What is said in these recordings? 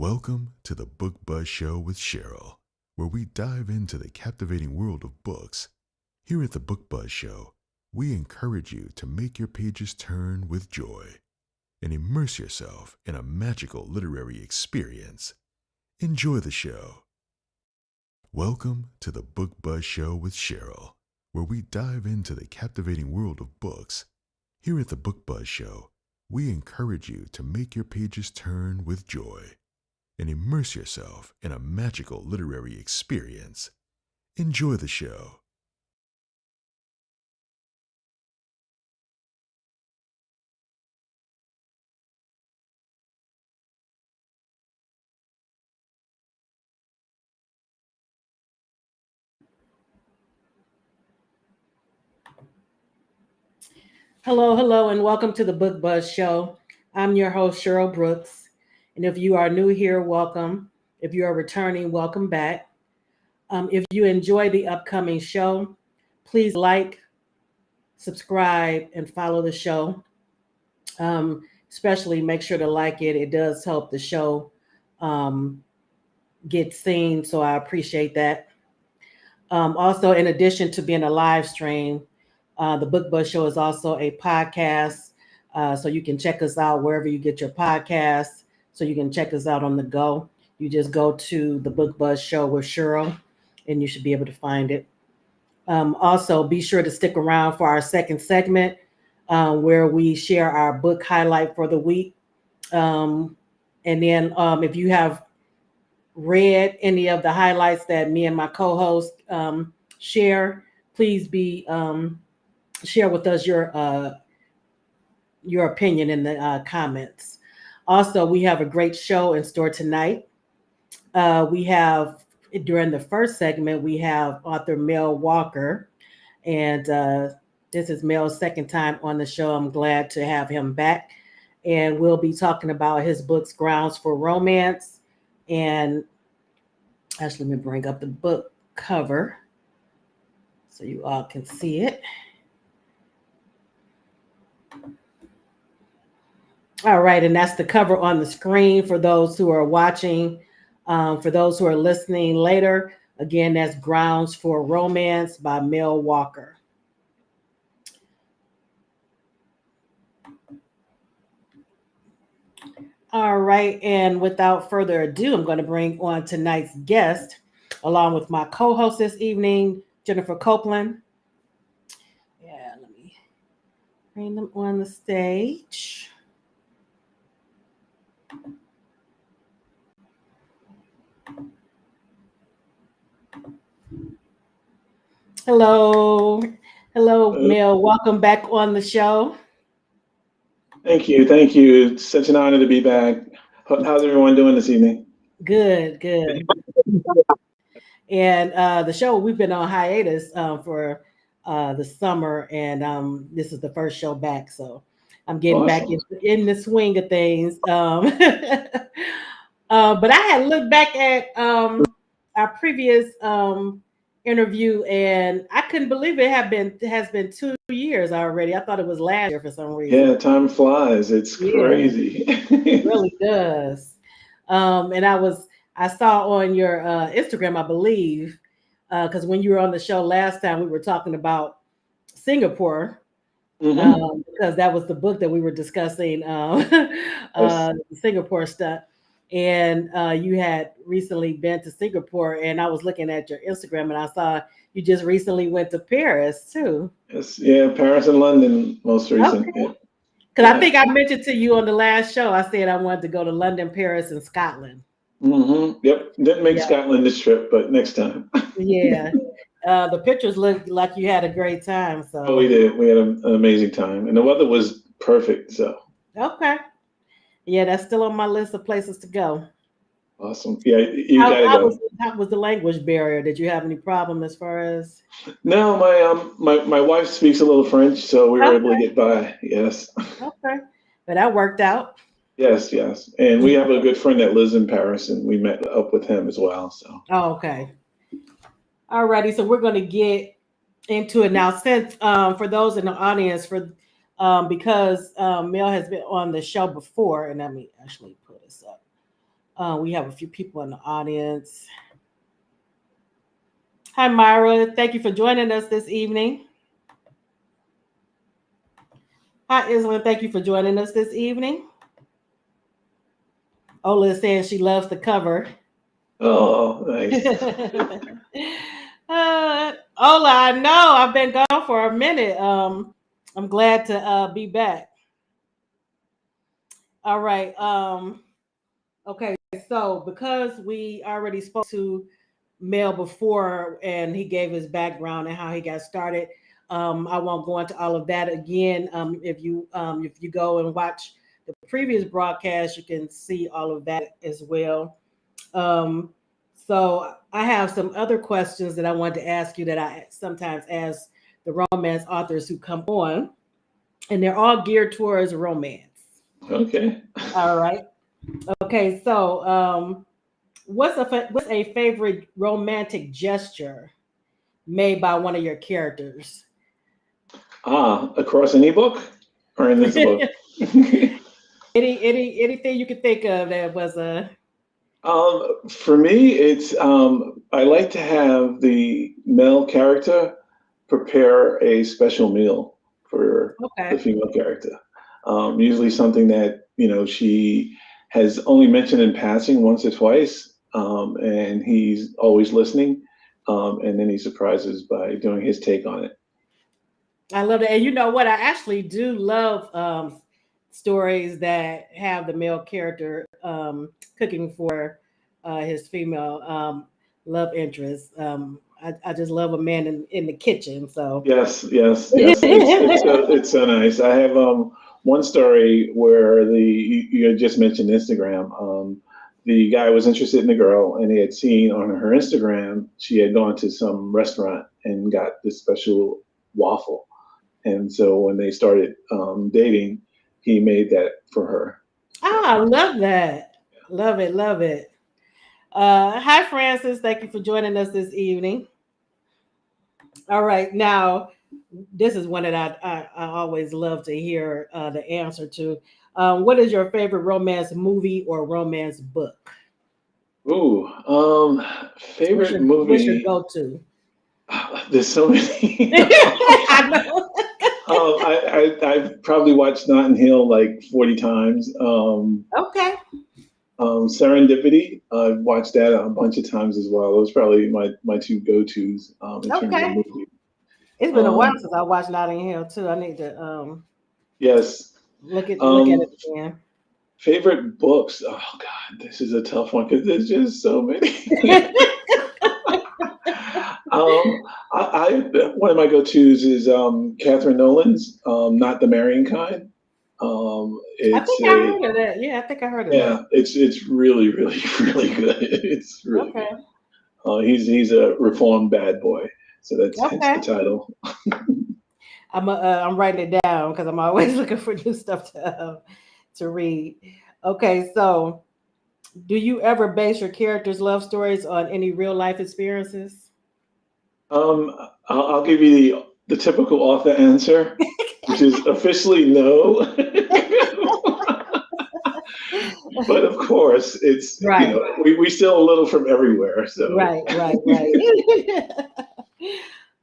Welcome to the Book Buzz Show with Cheryl, where we dive into the captivating world of books. Here at the Book Buzz Show, we encourage you to make your pages turn with joy and immerse yourself in a magical literary experience. Enjoy the show. Welcome to the Book Buzz Show with Cheryl, where we dive into the captivating world of books. Here at the Book Buzz Show, we encourage you to make your pages turn with joy and immerse yourself in a magical literary experience. Enjoy the show. Hello, and welcome to the Book Buzz Show. I'm your host, Cheryl Brooks. And if you are new here, welcome. If you are returning, welcome back. If you enjoy the upcoming show, please like, subscribe, and follow the show. Especially make sure to like it. It does help the show get seen, so I appreciate that. Also, in addition to being a live stream, the Book Buzz Show is also a podcast. So you can check us out wherever you get your podcasts. So you can check us out on the go. You just go to the Book Buzz Show with Cheryl, and you should be able to find it. Also, be sure to stick around for our second segment where we share our book highlight for the week. And then if you have read any of the highlights that me and my co-host share, please share with us your opinion in the comments. Also, we have a great show in store tonight. We have, during the first segment, we have author Mel Walker, and this is Mel's second time on the show. I'm glad to have him back, and we'll be talking about his books, Grounds for Romance, and actually, let me bring up the book cover so you all can see it. All right, and that's the cover on the screen for those who are watching. For those who are listening later, again, that's Grounds for Romance by Mel Walker. All right, and without further ado, I'm going to bring on tonight's guest, along with my co-host this evening, Jennifer Copeland. Yeah, let me bring them on the stage. Hello, Mel. Welcome back on the show. Thank you. It's such an honor to be back. How's everyone doing this evening? Good. And the show, we've been on hiatus for the summer, and this is the first show back, so I'm getting back in the swing of things. But I had looked back at our previous interview, and I couldn't believe it has been 2 years already. I thought it was last year for some reason. Yeah, time flies. It's crazy. It really does. And I saw on your Instagram, I believe, because when you were on the show last time, we were talking about Singapore. Because that was the book that we were discussing, Singapore stuff. And you had recently been to Singapore, and I was looking at your Instagram, and I saw you just recently went to Paris too. Yes, yeah, Paris and London most recent. Because I think I mentioned to you on the last show, I said I wanted to go to London, Paris, and Scotland. Yep, didn't make Scotland this trip, but next time. Yeah. The pictures looked like you had a great time. So we did. We had an amazing time, and the weather was perfect. So okay, yeah, that's still on my list of places to go. Awesome. Yeah, you gotta go. How was the language barrier? Did you have any problem as far as? No, my wife speaks a little French, so we were able to get by. Yes. Okay, but that worked out. Yes, and we have a good friend that lives in Paris, and we met up with him as well. So. Oh, okay. Alrighty, so we're going to get into it now. Since for those in the audience, because Mel has been on the show before, and let me actually put this up. We have a few people in the audience. Hi, Myra. Thank you for joining us this evening. Hi, Island. Thank you for joining us this evening. Ola is saying she loves the cover. Oh, nice. Ola, I know I've been gone for a minute. I'm glad to be back. All right. Okay. So because we already spoke to Mel before, and he gave his background and how he got started, I won't go into all of that again. If you go and watch the previous broadcast, you can see all of that as well. Um, so I have some other questions that I wanted to ask you that I sometimes ask the romance authors who come on, and they're all geared towards romance. Okay. All right. Okay. So, what's a favorite romantic gesture made by one of your characters? Across any book or in this book? Anything you could think of that was a For me, it's I like to have the male character prepare a special meal for the okay. female character. Usually something that she has only mentioned in passing once or twice, and he's always listening, and then he surprises by doing his take on it. I love it. And you know what? I actually do love stories that have the male character cooking for his female love interest. I just love a man in the kitchen. So, Yes, yes, yes. It's so nice. I have one story where you had just mentioned Instagram. The guy was interested in the girl, and he had seen on her Instagram she had gone to some restaurant and got this special waffle. And so when they started dating, he made that for her. So I love that. Love it. Love it. Hi, Francis. Thank you for joining us this evening. All right. Now, this is one that I always love to hear the answer to. What is your favorite romance movie or romance book? ooh, What's favorite your movie. go to? There's so many. I know. I've probably watched Notting Hill like 40 times. Okay. Serendipity, I've watched that a bunch of times as well. Those are probably my two go-tos in terms of Okay. movie. It's been a while Um, since I watched Notting Hill too. I need to yes. look at Um, it again. favorite books. Oh God, this is a tough one because there's just so many. I one of my go-tos is Catherine Nolan's Not the Marrying Kind. I It's think I a heard of that. Yeah, I think I heard of Yeah, that. it's really really really good. It's really Okay. good. He's a reformed bad boy, so that's hence the Okay. title. I'm writing it down because I'm always looking for new stuff to read. Okay, so do you ever base your characters' love stories on any real life experiences? Um, I'll give you the typical author answer, which is officially no. But of course, it's Right, we steal a little from everywhere. So right.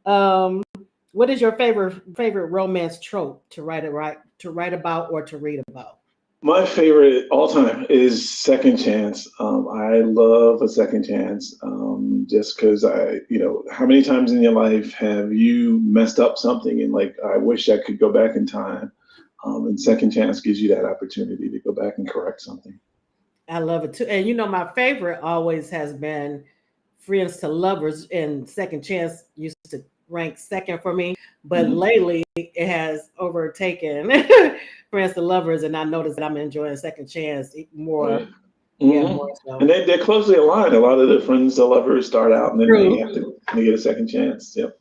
um, what is your favorite romance trope to write about or to read about? my favorite all time is Second Chance. I love a second chance, just because how many times in your life have you messed up something and like, I wish I could go back in time. And Second Chance gives you that opportunity to go back and correct something. I love it too. And you know, my favorite always has been Friends to Lovers, and Second Chance used to rank second for me. But Mhm. lately it has overtaken Friends to Lovers, and I noticed that I'm enjoying Second Chance Right. more. Yeah, more hmm And so. they're closely aligned. A lot of the friends, the lovers start out and then True. they get a second chance. Yep.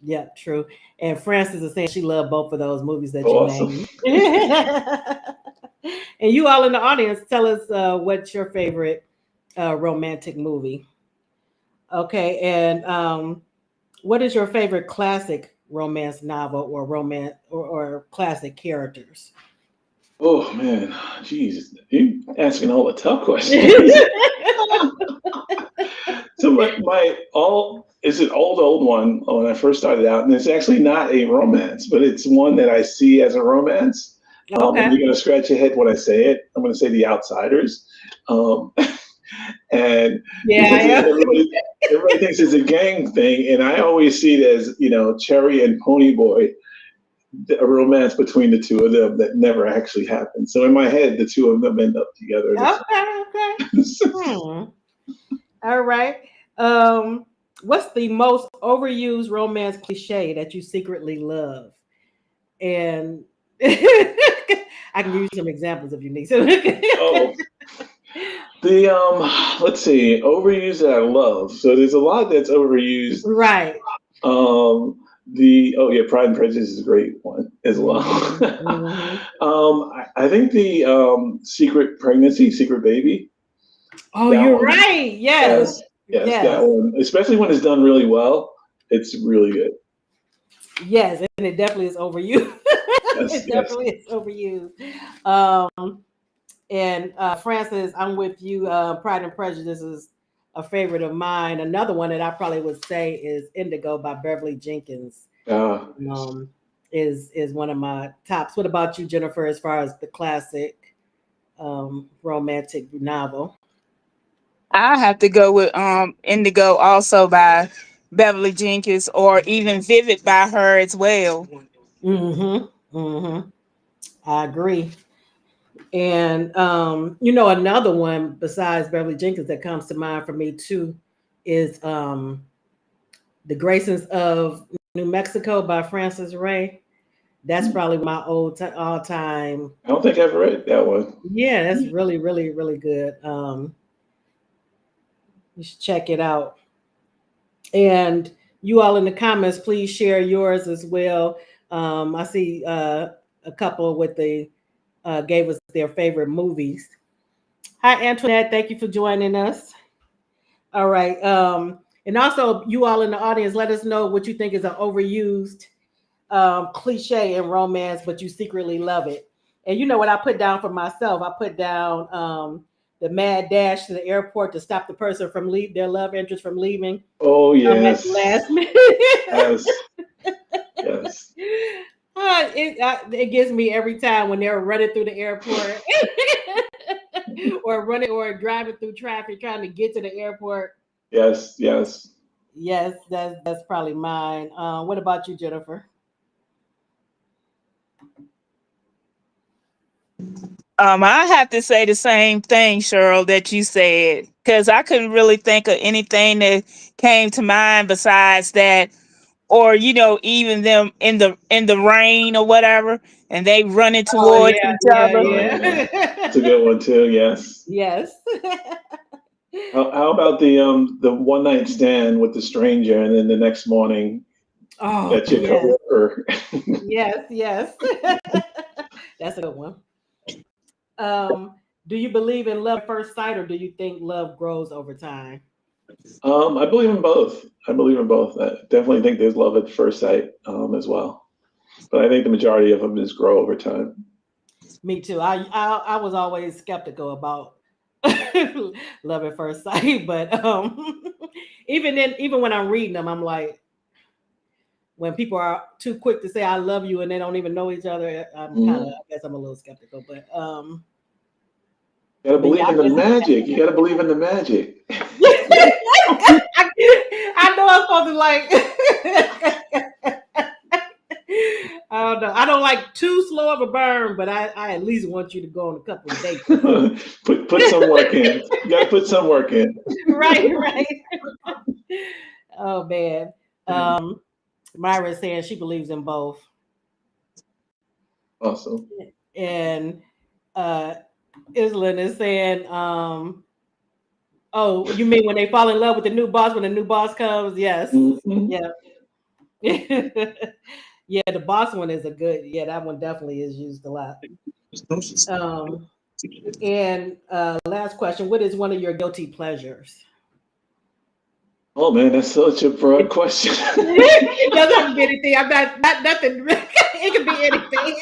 Yeah, true. And Frances is saying she loved both of those movies that you Awesome. named. And you all in the audience, tell us what's your favorite romantic movie. Okay, and what is your favorite classic romance novel or romance or classic characters? Oh man, geez, you asking all the tough questions. So my all is an old one when I first started out, and it's actually not a romance, but it's one that I see as a romance. And Okay. you're gonna scratch your head when I say it. I'm gonna say The Outsiders, um, and Yeah, I because am. everybody thinks it's a gang thing, and I always see it as Cherry and Ponyboy, a romance between the two of them that never actually happened. So in my head, the two of them end up together. Okay, okay. Hmm. All right. What's the most overused romance cliche that you secretly love? And I can give you some examples if you need some. Oh, the let's see, overused that I love. So there's a lot that's overused. Right. Um, the oh yeah, Pride and Prejudice is a great one as well. Mhm. I think the secret pregnancy, secret baby, Oh, that you're one. right. Yes. Yes, yes, that Yes. one. Especially when it's done really well, it's really good. Yes. And it definitely is overused. Yes, It yes. definitely is overused. And Francis, I'm with you. Pride and Prejudice is a favorite of mine. Another one that I probably would say is Indigo by Beverly Jenkins. Yes. Um, is one of my tops. What about you, Jennifer? As far as the classic romantic novel? I have to go with Indigo also by Beverly Jenkins or even Vivid by her as well. Mm-hmm. Mm-hmm. I agree. And another one besides Beverly Jenkins that comes to mind for me too is The Graces of New Mexico by Francis Ray. That's probably my all time. I don't think I've read that one. Yeah, that's really, really, really good. You should check it out. And you all in the comments, please share yours as well. I see a couple with the gave us their favorite movies. Hi, Antoinette. Thank you for joining us. All right. And also, you all in the audience, let us know what you think is an overused cliche in romance, but you secretly love it. And you know what I put down for myself? I put down the mad dash to the airport to stop the person from their love interest from leaving Oh at the yes, last minute. yes, yes. It gets me every time when they're running through the airport or running or driving through traffic trying to get to the airport. Yes, yes. Yes, that's probably mine. What about you, Jennifer? I have to say the same thing, Cheryl, that you said, because I couldn't really think of anything that came to mind besides that, or even them in the rain or whatever, and they running Oh towards yeah, each yeah, other. Oh yeah, yeah. it's a good one too. Yes. Yes. How about the one night stand with the stranger, and then the next morning Oh that's your yes, coworker? yes, yes. That's a good one. Um, do you believe in love at first sight, or do you think love grows over time? I believe in both. I believe in both. I definitely think there's love at first sight as well, but I think the majority of them is grow over time. Me too. I was always skeptical about love at first sight, but even when I'm reading them, I'm like, when people are too quick to say I love you and they don't even know each other, Mhm. I guess I'm a little skeptical. But You gotta but yeah, believe in the magic. You gotta believe in the magic. I know I'm supposed to like. I don't know. I don't like too slow of a burn, but I at least want you to go on a couple of dates with me. put some work in. You gotta put some work in. Right, right. Oh man. Myra is saying she believes in both. Awesome. And Islin is saying, oh, you mean when they fall in love with the new boss when the new boss comes? Yes. Mhm. Yeah. Yeah, the boss one is a good, yeah, that one definitely is used a lot. Um, and last question, what is one of your guilty pleasures? Oh man, that's such a broad question. It doesn't have to be anything. I'm not nothing. It can be anything.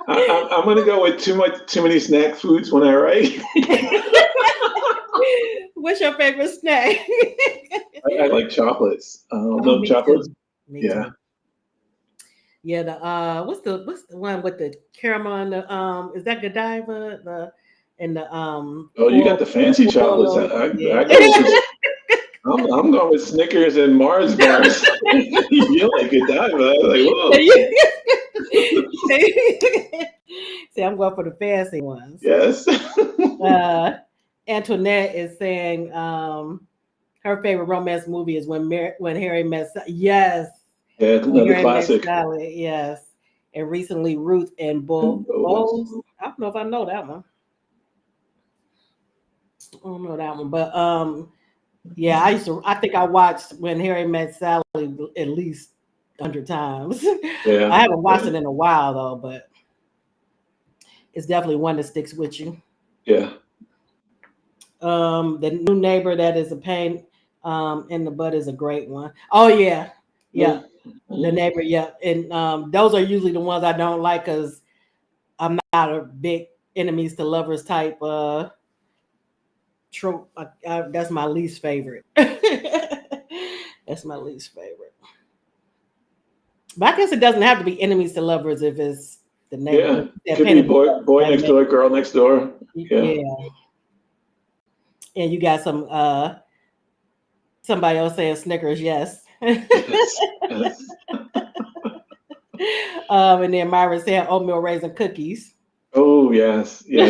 I'm gonna go with too many snack foods when I write. What's your favorite snack? I like chocolates. Oh, Milk me too. chocolates. Me Yeah. too. Yeah, the what's the one with the caramel and the is that Godiva? The and the Oh, you got the fancy chocolates. yeah. I go with. I'm going with Snickers and Mars bars. You like Godiva? Like, whoa. See, I'm going for the fancy ones. Yes. Antoinette is saying her favorite romance movie is when Harry Met Yes. Yeah, When another Harry Met classic. Sally, yes. And recently Ruth and Bowles. Bowles. I don't know if I know that one. I don't know that one, but yeah, I think I watched When Harry Met Sally at least 100 times. Yeah. I haven't watched it in a while though, but it's definitely one that sticks with you. Yeah. The New Neighbor that is a pain in the butt is a great one. Oh yeah. Yeah. The Neighbor, yeah. And those are usually the ones I don't like because I'm not a big enemies to lovers type trope. That's my least favorite. That's my least favorite. But I guess it doesn't have to be enemies to lovers if it's the neighbor. Yeah. Could be boy next door, girl next door. Yeah. And you got somebody else saying Snickers, yes. Yes. And then Myra saying oatmeal raisin cookies. Oh yes, yeah.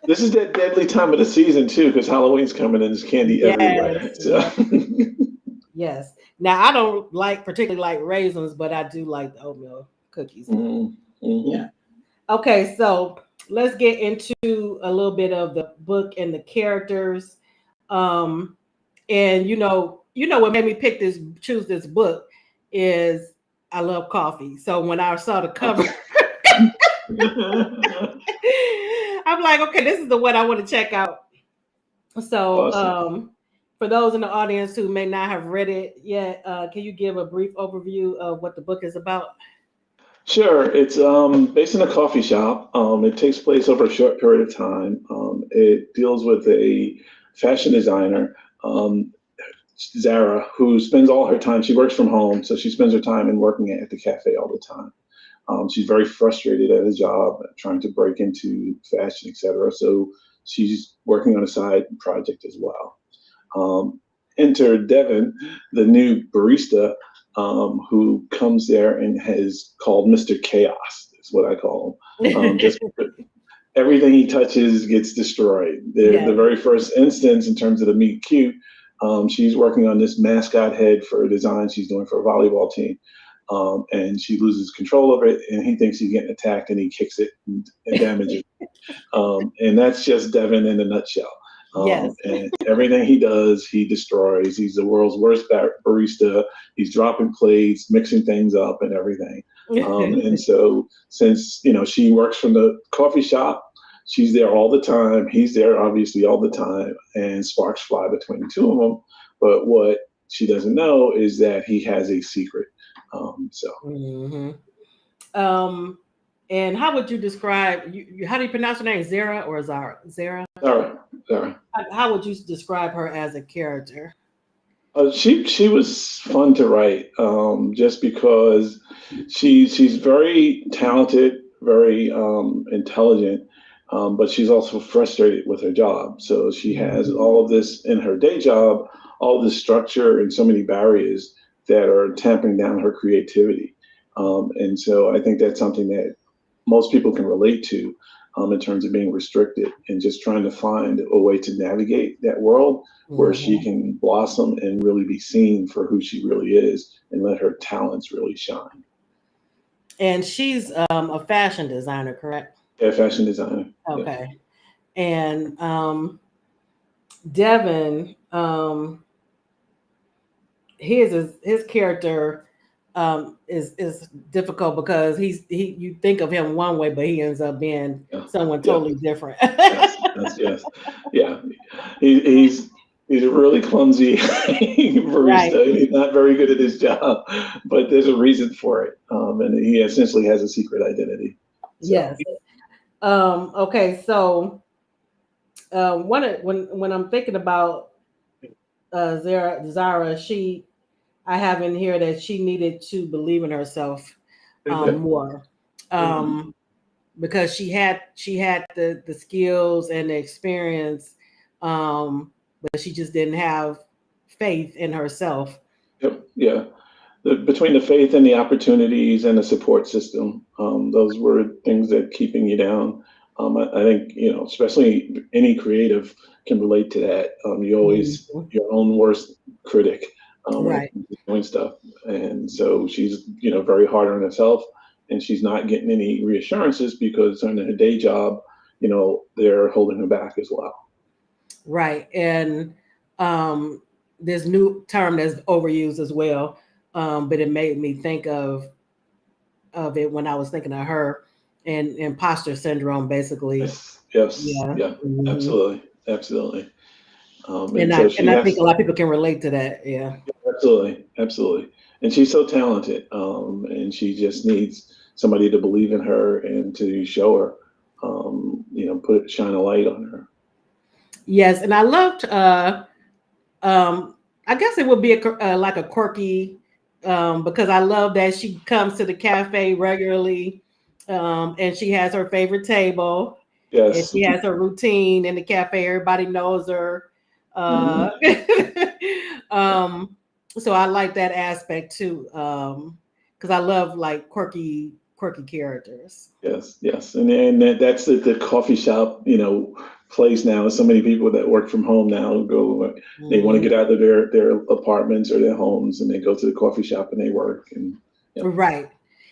This is that deadly time of the season too, because Halloween's coming and there's candy everywhere. So. Yes. Now I don't particularly like raisins, but I do like the oatmeal cookies. Mm-hmm. Yeah. Okay, so let's get into a little bit of the book and the characters. And you know what made me choose this book is I love coffee. So when I saw the cover, I'm like, okay, this is the one I want to check out. So Awesome. For those in the audience who may not have read it yet, can you give a brief overview of what the book is about? Sure. It's based in a coffee shop. It takes place over a short period of time. It deals with a fashion designer, Zara, who spends all her time. She works from home, so she spends her time in working at the cafe all the time. She's very frustrated at her job, trying to break into fashion, etc. So she's working on a side project as well. Enter Devin, the new barista, who comes there and has called Mr. Chaos, is what I call him. Just everything he touches gets destroyed. The very first instance in terms of the meet cute, she's working on this mascot head for a design she's doing for a volleyball team. And she loses control of it, and he thinks he's getting attacked, and he kicks it and damages it. And that's just Devin in a nutshell. Yes. And everything he does, he destroys. He's the world's worst barista. He's dropping plates, mixing things up, and everything. And so, since she works from the coffee shop, she's there all the time. He's there obviously all the time, and sparks fly between the two of them. But what she doesn't know is that he has a secret. And how would you describe how do you pronounce her name? Zara or Zara? Zara. How would you describe her as a character? She was fun to write, just because she's very talented, very intelligent, but she's also frustrated with her job. So she has all of this in her day job, all of this structure and so many barriers that are tamping down her creativity. And so I think that's something that most people can relate to, in terms of being restricted and just trying to find a way to navigate that world where she can blossom and really be seen for who she really is and let her talents really shine. And she's a fashion designer, correct? Yeah, fashion designer. Okay. Yeah. And Devin, his character is difficult because you think of him one way, but he ends up being someone totally different. Yes. Yeah. He's He's a really clumsy Right. barista. He's not very good at his job, but there's a reason for it. And he essentially has a secret identity. So, Yes. Okay. So when I'm thinking about Zara, I have in here that she needed to believe in herself more. Um, because she had the skills and the experience, but she just didn't have faith in herself. yep, yeah. Between the faith and the opportunities and the support system, those were things that keeping you down. I think especially any creative can relate to that. You always Mhm. your own worst critic when it Right. comes to doing stuff, and so she's very hard on herself, and she's not getting any reassurances because on her day job, they're holding her back as well. Right. And um, this new term that's overused as well, but it made me think of it when I was thinking of her and imposter syndrome, basically. Yes, yes, Yeah. yeah, Hmm. absolutely, absolutely. And And so I she and I think a has. lot of people can relate to that. Yeah. Absolutely, absolutely. And she's so talented, and she just needs somebody to believe in her and to show her, shine a light on her. Yes, and I loved. Um, I guess it would be like a quirky, because I love that she comes to the cafe regularly, and she has her favorite table, and Yes. she has her routine in the cafe. Everybody knows her. Hmm. Uh, um, so I like that aspect too, because I love like quirky characters. Yes, yes. And that's the coffee shop, place now. So many people that work from home now go, they want to Mhm. get out of their apartments or their homes and they go to the coffee shop and they work. And yeah. Right.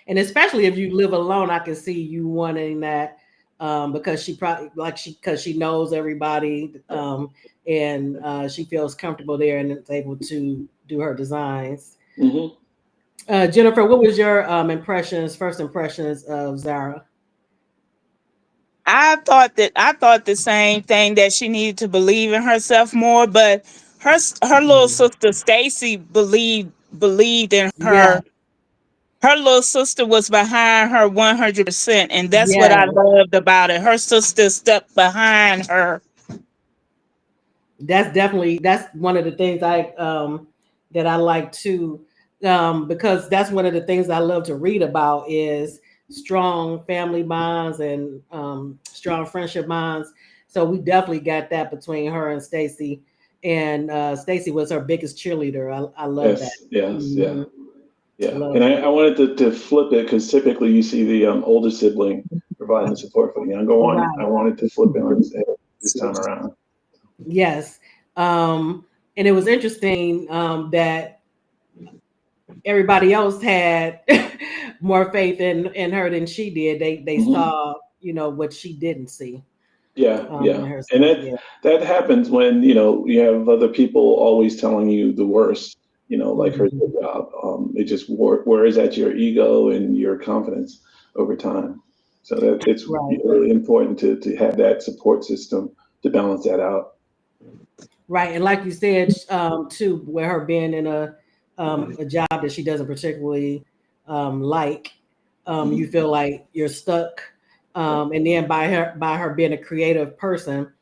And especially if you live alone, I can see you wanting that, because she probably like because she knows everybody, and she feels comfortable there and is able to do her designs. Hmm. Jennifer, what was your first impressions of Zara? I thought the same thing, that she needed to believe in herself more, but her little Mhm. sister Stacy believed in Yeah. her. Her little sister was behind her 100%, and that's what I Yeah. loved about it. Her sister stepped behind her. That's one of the things that I like too, because that's one of the things I love to read about is strong family bonds and strong friendship bonds. So we definitely got that between her and Stacy, and Stacy was her biggest cheerleader. I love that. Yes, yes, yeah. Hmm. Yeah, and Love I, that. I wanted to flip it because typically you see the older sibling providing the support for the younger one. I Right. wanted to flip it on its head this time around. Yes. And it was interesting, that everybody else had more faith in her than she did. They Hmm. saw, what she didn't see, Yeah, in yeah, and herself. that Yeah. that happens when you have other people always telling you the worst. Like her Mhm. job. It just wears at your ego and your confidence over time. So that it's Right. really important to have that support system to balance that out. Right. And like you said, too, where her being in a job that she doesn't particularly like, you Mhm. feel like you're stuck. Yep. And then by her being a creative person,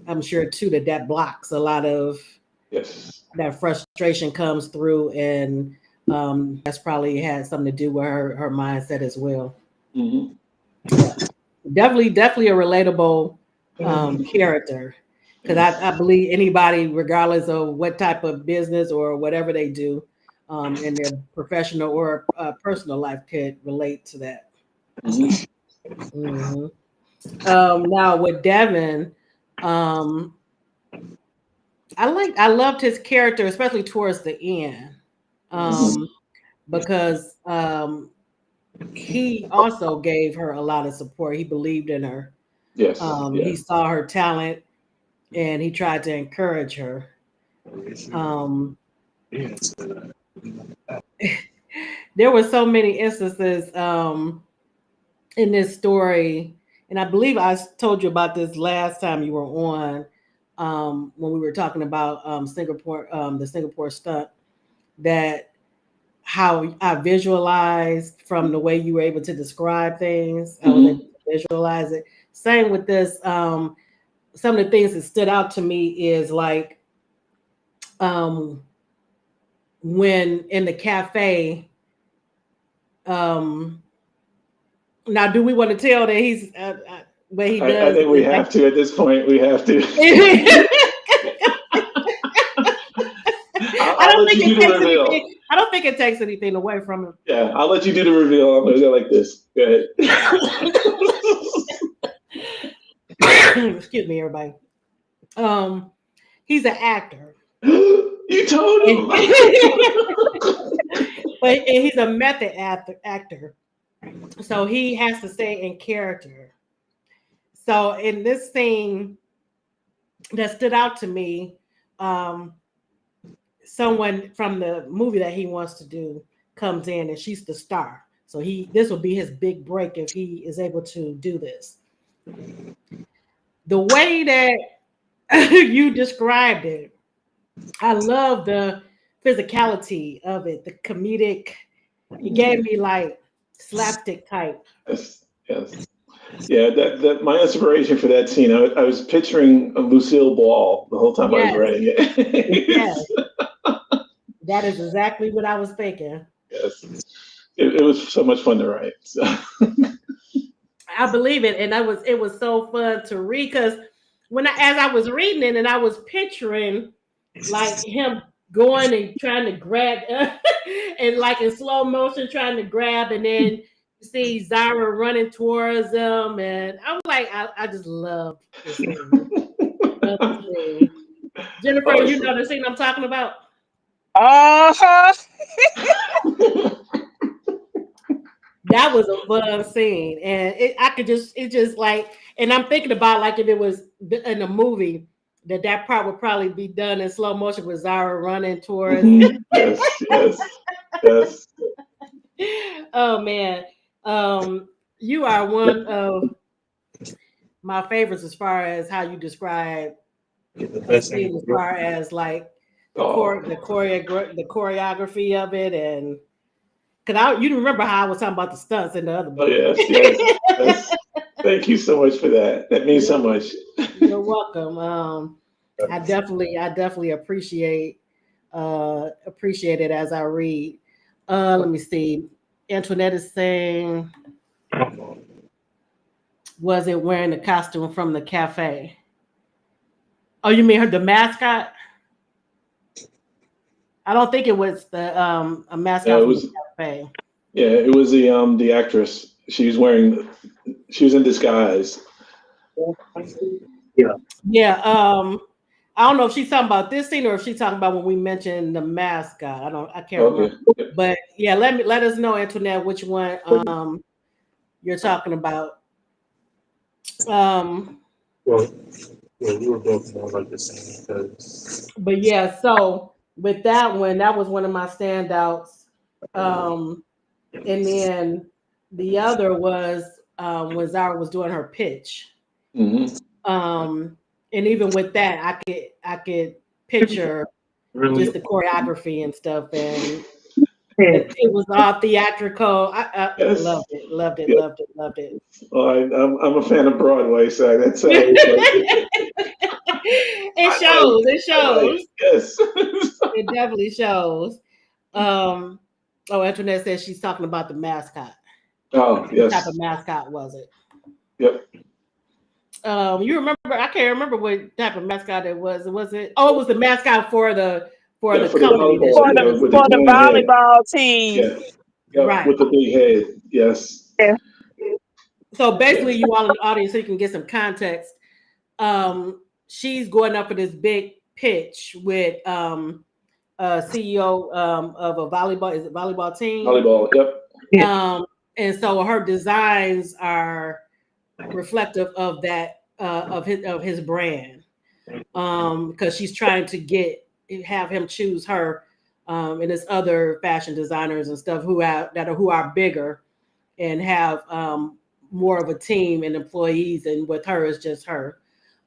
I'm sure too that blocks a lot of Yes. that frustration comes through, and that's probably had something to do with her mindset as well. Hmm. Yeah, definitely a relatable character, because I Yes. believe anybody, regardless of what type of business or whatever they do, in their professional or personal life, could relate to that. Hmm. Hmm. Now with Devin, um, I loved his character, especially towards the end, Hmm. um, because he also gave her a lot of support. He believed in her. Yes. He Yeah. saw her talent and he tried to encourage her. Um, there were so many instances, in this story, and I believe I told you about this last time you were on. when we were talking about Singapore, the Singapore stunt, that how I visualized from the way you were able to describe things. I was able to visualize it. Same with this. Some of the things that stood out to me is like when in the cafe. Now, do we want to tell that he's what he does? I think we have to at this point. We have to. I'll let you do the reveal. I don't think it takes anything away from him. Yeah, I'll let you do the reveal. I'm gonna go like this. Go ahead. Excuse me, everybody. He's an actor. You told him. But he's a method actor. So he has to stay in character. So in this scene that stood out to me, someone from the movie that he wants to do comes in and she's the star. So this will be his big break if he is able to do this. The way that you described it, I love the physicality of it, the comedic. It gave me like slapstick type. Yes. Yeah, that my inspiration for that scene, I was picturing Lucille Ball the whole time I was writing it. Yes. That is exactly what I was thinking. Yes. It was so much fun to write. So. I believe it. And it was so fun to read because as I was reading it and I was picturing like him going and trying to grab and like in slow motion trying to grab, and then you see Zara running towards him, and I was like, I just love this scene. Jennifer, you know the scene I'm talking about? That was a fun scene, and it's just like, and I'm thinking about like if it was in a movie, that part would probably be done in slow motion with Zara running towards. Yes. Oh man, you are one of my favorites as far as how you describe a scene, as far as like the choreography of it, and because you remember how I was talking about the stunts in the other book. Oh, yes. Thank you so much for that. That means so much. You're welcome. I definitely appreciate it as I read. Let me see. Antoinette is saying, was it wearing the costume from the cafe? Oh, you mean the mascot? I don't think it was a mascot from the cafe. Yeah, it was the actress. She was in disguise. Yeah. I don't know if she's talking about this scene or if she's talking about when we mentioned the mascot. I can't remember. But yeah, let us know, Antoinette, which one you're talking about. Well, we were both more like the same because. But yeah, so with that one, that was one of my standouts. And then the other was when Zara was doing her pitch. Mm-hmm. And even with that, I could picture just the choreography and stuff, and it was all theatrical. I loved it. Well, I'm a fan of Broadway, so that's it shows. Yes, it definitely shows. Antoinette says she's talking about the mascot. Oh, yes. What type of mascot was it? Yep. You remember? I can't remember what type of mascot it was. Was it? Oh, it was the mascot for the company. For the volleyball team. Yeah. Right. With the big head. Yes. Yeah. So basically, you all in the audience, so you can get some context. She's going up for this big pitch with CEO of a volleyball team. Volleyball. Yep. And so her designs are reflective of that of his brand, because she's trying to have him choose her and his other fashion designers and stuff who are bigger and have more of a team and employees, and with her it's just her.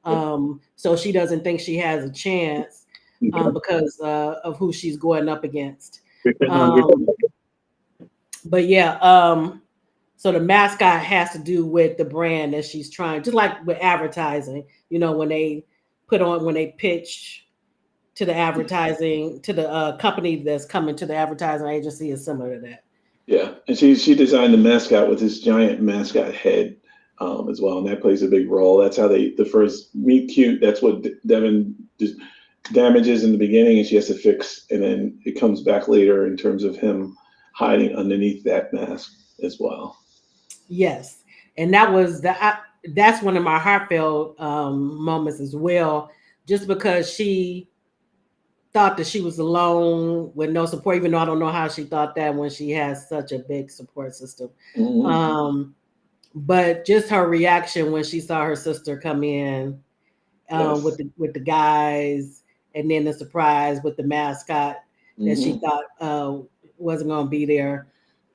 So she doesn't think she has a chance because of who she's going up against. But yeah, so the mascot has to do with the brand that she's trying, just like with advertising, when they pitch to the advertising, to the company that's coming to the advertising agency, is similar to that. Yeah, and she designed the mascot with this giant mascot head as well, and that plays a big role. That's how the first meet cute. That's what Devin damages in the beginning, and she has to fix, and then it comes back later in terms of him hiding underneath that mask as well. Yes, and that's one of my heartfelt moments as well, just because she thought that she was alone with no support, even though I don't know how she thought that when she has such a big support system. Mm-hmm. But just her reaction when she saw her sister come in with the guys, and then the surprise with the mascot that she thought wasn't going to be there.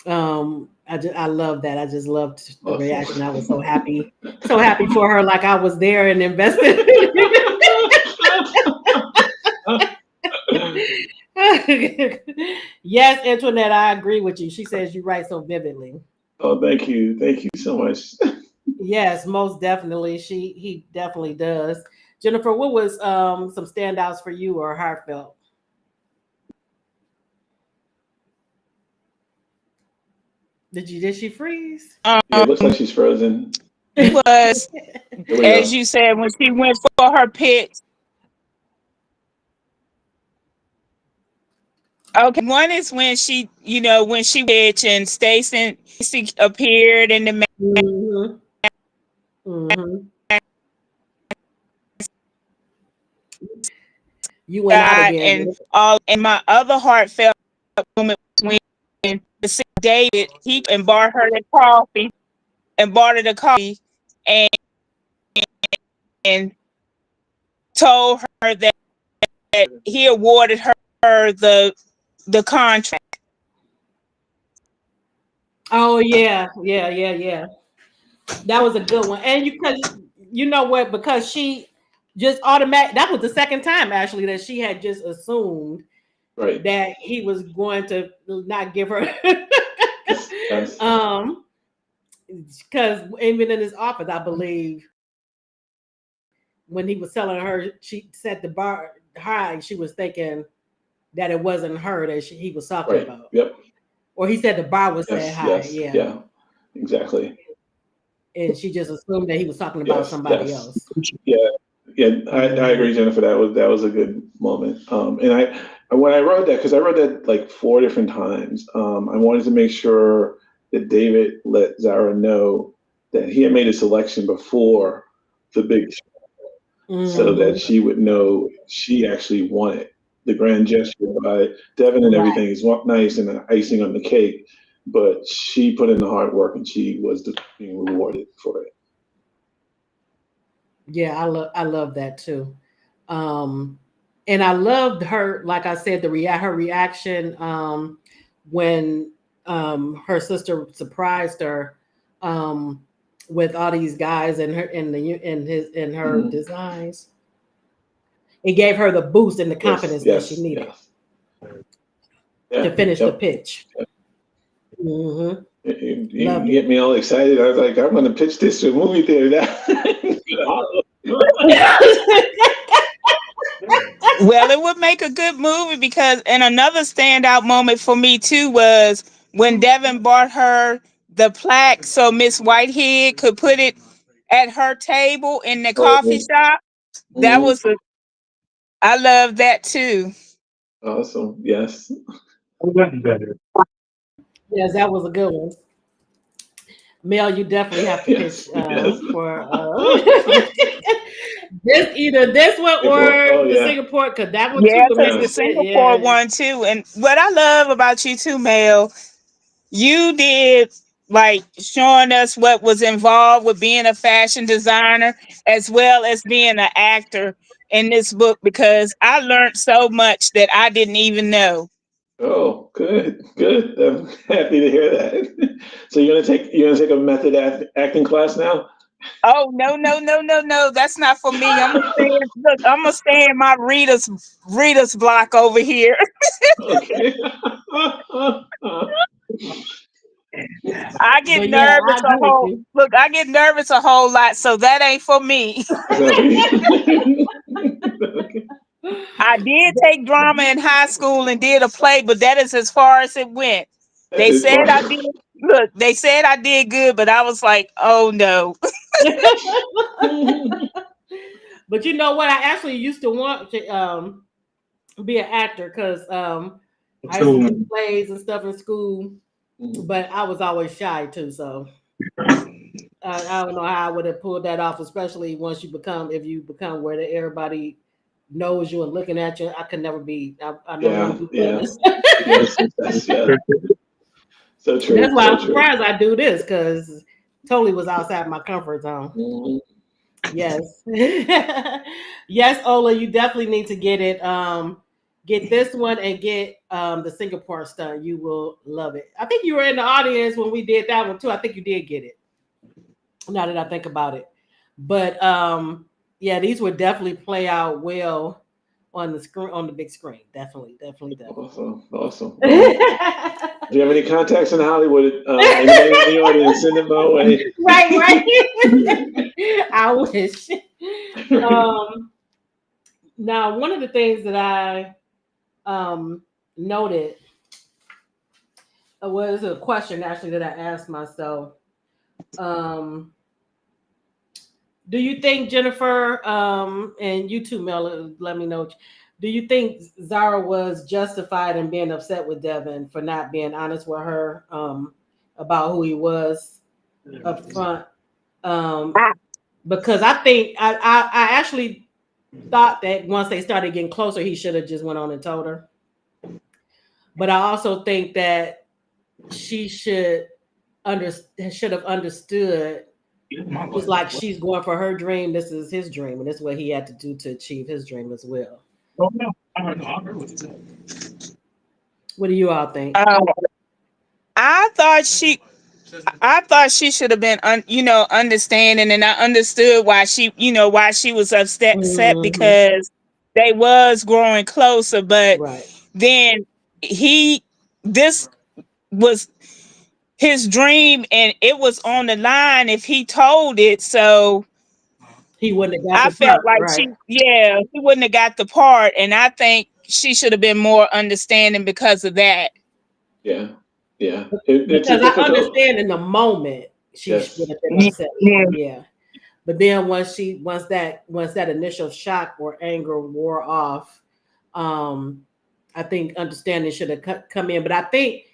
I love that. I just loved the reaction. I was so happy for her, like I was there and invested. Yes, Antoinette, I agree with you. She says you write so vividly. Oh, thank you so much. Yes, most definitely. He definitely does. Jennifer, what was some standouts for you or heartfelt? Did she freeze? Yeah, it looks like she's frozen. It was, as you said, when she went for her pitch. Okay, one is when she pitched and Stacey appeared in the Mm-hmm. Mm-hmm. You went out again. And my other heartfelt moment when David he and bought her the coffee and told her that he awarded her the contract. Oh yeah. That was a good one. And you know what? Because she just that was the second time actually that she had just assumed that he was going to not give her yes. Because even in his office, I believe when he was telling her she set the bar high, she was thinking that it wasn't her that he was talking about. Yep. Or he said the bar was set high. Yes. Yeah. Exactly. And she just assumed that he was talking about somebody else. Yeah, I agree, Jennifer. That was a good moment. And when I wrote that, because I wrote that like 4 different times, I wanted to make sure that David let Zara know that he had made a selection before the big show, so that she would know she actually won it. The grand gesture by Devin and everything is nice and the icing on the cake, but she put in the hard work and she was being rewarded for it. Yeah, I love that too. And I loved her, like I said, her reaction when her sister surprised her with all these guys and her designs. It gave her the boost and the confidence that she needed to finish the pitch. Mm-hmm. You get me all excited. I was like, I'm going to pitch this to a movie theater. Well, it would make a good movie because, and another standout moment for me too was when Devin bought her the plaque so Miss Whitehead could put it at her table in the coffee shop. That was I love that too. Awesome. Yes. Better. Yes, that was a good one. Mel, you definitely have to pitch for either this one or the Singapore, because that one too. The Singapore one too. And what I love about you too, Mel, you did like showing us what was involved with being a fashion designer as well as being an actor in this book, because I learned so much that I didn't even know. Oh, good. I'm happy to hear that. So you're gonna take a method acting class now? Oh no. That's not for me. I'm gonna stay in my readers block over here. Okay. I get But yeah, I nervous a agree with whole you. look, I get nervous a whole lot, so that ain't for me. Okay. I did take drama in high school and did a play, but that is as far as it went. They As said far I did look, they said I did good, but I was like, oh no. But you know what? I actually used to want to be an actor because I used to do plays and stuff in school, but I was always shy too. So I don't know how I would have pulled that off, especially once if you become where everybody knows you and looking at you. I could never be. I never Yeah, want to be yeah. famous. Yes, yeah. So true. That's why So I'm true. surprised I do this because totally was outside my comfort zone. Mhm. Yes. Yes, Ola, you definitely need to get it. Get this one and get the Singapore stunt. You will love it. I think you were in the audience when we did that one too. I think you did get it. Now that I think about it. But yeah, these would definitely play out well on the screen, on the big screen. Definitely. Awesome. Awesome. Well, do you have any contacts in Hollywood? Anybody in the audience, send them my way. Right. I wish. Now, one of the things that I noted was a question actually that I asked myself. Um, do you think Jennifer and you too, Mel, let me know. Do you think Zara was justified in being upset with Devin for not being honest with her about who he was up front? Because I think I actually thought that once they started getting closer, he should have just went on and told her. But I also think that she should have understood. Just like she's going for her dream, this is his dream, and this is what he had to do to achieve his dream as well. Oh no, I don't know. I heard what you said. What do you all think? I thought she should have been understanding, and I understood why she was upset because they was growing closer, but Right. then this was his dream and it was on the line if he told it, so He wouldn't have got I the part, felt like right? he wouldn't have got the part, and I think she should have been more understanding because of that. Yeah. It's a Because I difficult. understand in the moment she Yes. would have been upset. Yeah. But then once that initial shock or anger wore off, I think understanding should have come in. But I think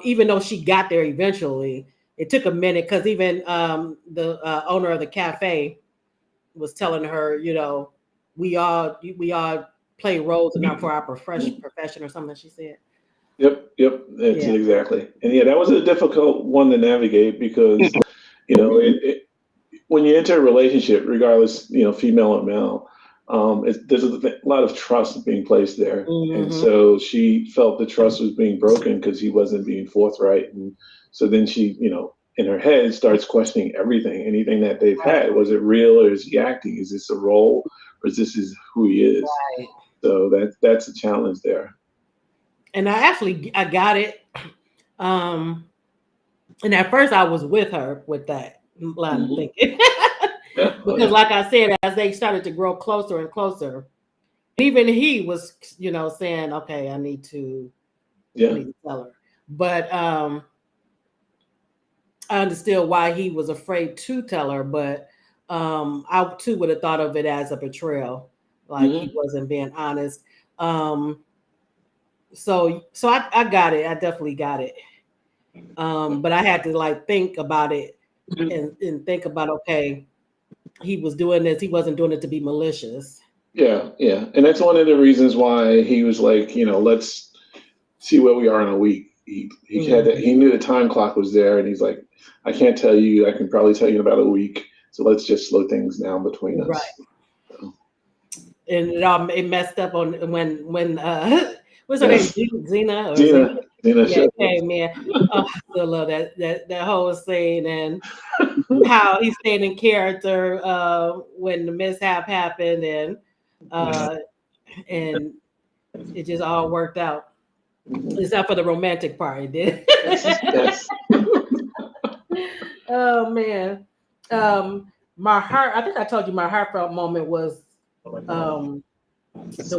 even though she got there eventually, it took a minute because even the owner of the cafe was telling her, we all play roles and not for our profession or something. She said. Yep. That's Yeah. it exactly. And yeah, that was a difficult one to navigate because when you enter a relationship, regardless, female or male, there's a lot of trust being placed there, and so she felt the trust was being broken because he wasn't being forthright, and so then she, in her head, starts questioning anything that they've had. Was it real, or is he acting? Is this a role, or is this who he is? Right. So that's a challenge there. And I got it. And at first I was with her with that line of thinking. Because like I said, as they started to grow closer and closer, even he was, saying, okay, I need to tell her. But I understood why he was afraid to tell her, but I too would have thought of it as a betrayal, like he wasn't being honest. So I got it. I definitely got it. But I had to think about it and think about, okay, he was doing this. He wasn't doing it to be malicious. Yeah. And that's one of the reasons why he was like, let's see where we are in a week. He knew the time clock was there, and he's like, I can't tell you. I can probably tell you in about a week. So let's just slow things down between us. Right. So. And it messed up on when what's her name? Xena. Xena. Yeah, okay, man. Oh, I still love that whole scene, and how he stayed in character when the mishap happened, and it just all worked out. Except for the romantic part, it did. Yes. Oh man. My heart, I think I told you my heartfelt moment was the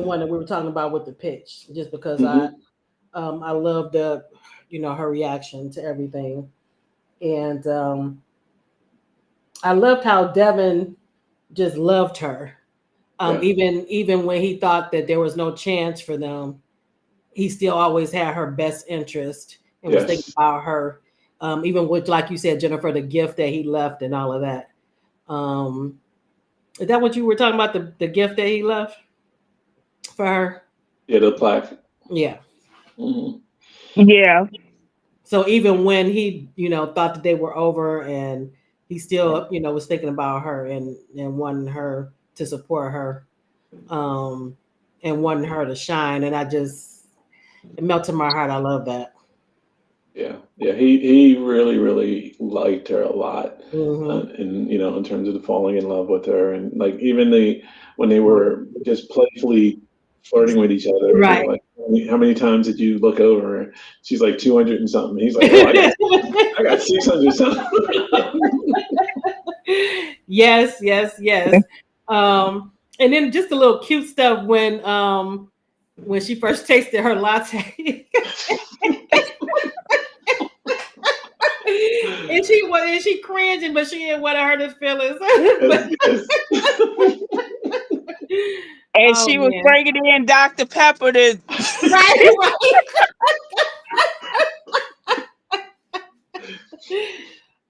one that we were talking about with the pitch, just because I love the, her reaction to everything. And I loved how Devin just loved her. Yeah. Even when he thought that there was no chance for them, he still always had her best interest and was thinking about her. Even with, like you said, Jennifer, the gift that he left and all of that. Is that what you were talking about? The gift that he left for her? Yeah, the plaque. Yeah. Mhm. Yeah. So even when he, thought that they were over, and he still, was thinking about her and wanting her to support her, and wanting her to shine. And it melted my heart. I love that. Yeah. He really liked her a lot, Mm-hmm. and in terms of the falling in love with her, and like even when they were just playfully flirting with each other, and they're Right. like, how many times did you look over? She's like 200 and something. He's like, oh, I got 600 something. Yes. And then just a little cute stuff when she first tasted her latte. And she cringing, but she didn't want to hurt his feelings. And Oh, she was man. bringing in Dr. Pepper to. Right.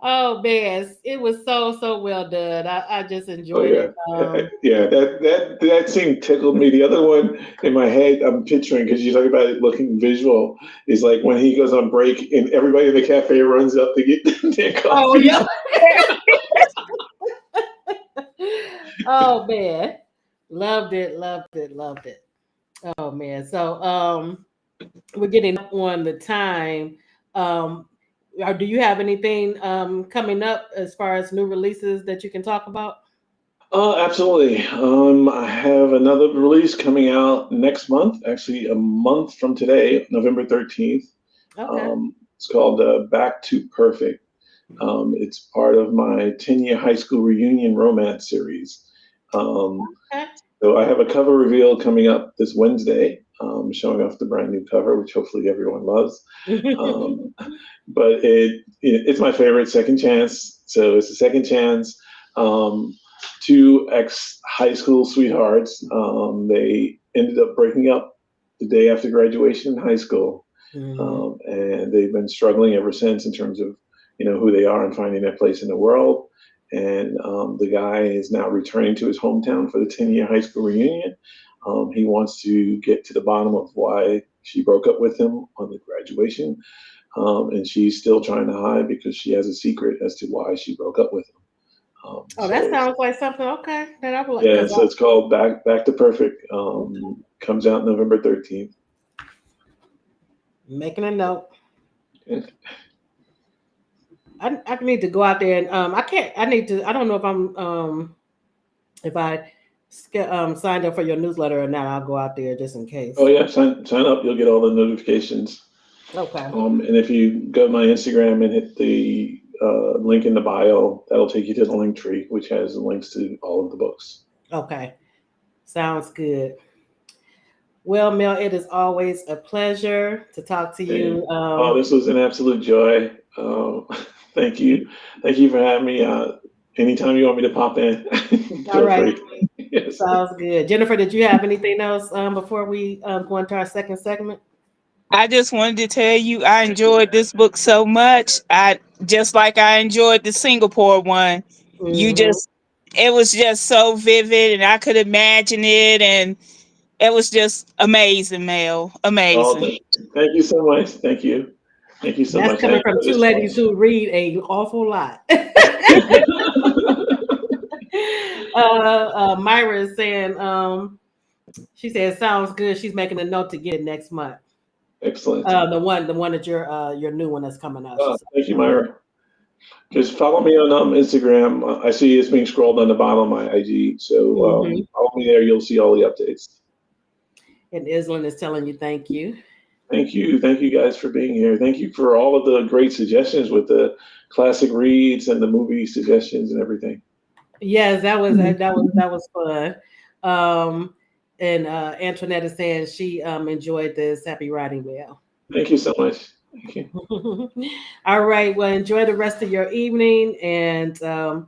Oh man, it was so well done. I just Oh enjoyed yeah, it. yeah. That scene tickled me. The other one in my head, I'm picturing, because you talk about it looking visual, is like when he goes on break and everybody in the cafe runs up to get their Oh coffee. yeah. Oh man, loved it. Oh man, so we're getting up on the time. Do you have anything coming up as far as new releases that you can talk about? Oh, absolutely. I have another release coming out next month, actually a month from today, November 13th. Okay. It's called Back to Perfect. It's part of my 10-year high school reunion romance series. Okay. So I have a cover reveal coming up this Wednesday, showing off the brand new cover, which hopefully everyone loves. Um, but it's my favorite, Second Chance. So it's a second chance. Two ex high school sweethearts. They ended up breaking up the day after graduation in high school, and they've been struggling ever since in terms of who they are and finding their place in the world. And the guy is now returning to his hometown for the 10-year high school reunion. He wants to get to the bottom of why she broke up with him on the graduation, and she's still trying to hide because she has a secret as to why she broke up with him. That sounds like something. Okay, that I would like. Yeah, so it's called Back to Perfect. Comes out November 13th. Making a note. I need to go out there and I can't. I need to. I don't know if I'm if I signed up for your newsletter or not. I'll go out there just in case. Oh yeah, sign up. You'll get all the notifications. Okay. And if you go to my Instagram and hit the link in the bio, that'll take you to the link tree, which has links to all of the books. Okay. Sounds good. Well, Mel, it is always a pleasure to talk to you. This was an absolute joy. Thank you for having me. Anytime you want me to pop in, feel free. Yes. Sounds good. Jennifer, did you have anything else before we go into our second segment? I just wanted to tell you I enjoyed this book so much. I enjoyed the Singapore one. It was just so vivid, and I could imagine it, and it was just amazing, Mel. Amazing. Thank you so much. Thank you so much. That's coming from two ladies who read an awful lot. Myra is saying, she said, sounds good. She's making a note to get it next month. Excellent. The one that your new one that's coming out. Thank you, Myra. Just follow me on Instagram. I see it's being scrolled on the bottom of my IG. So follow me there. You'll see all the updates. And Island is telling you thank you. Thank you. Thank you guys for being here. Thank you for all of the great suggestions with the classic reads and the movie suggestions and everything. Yes, that was fun. Um, and Antoinette is saying she enjoyed this. Happy writing, well. Thank you so much. Thank you. All right. Well, enjoy the rest of your evening, and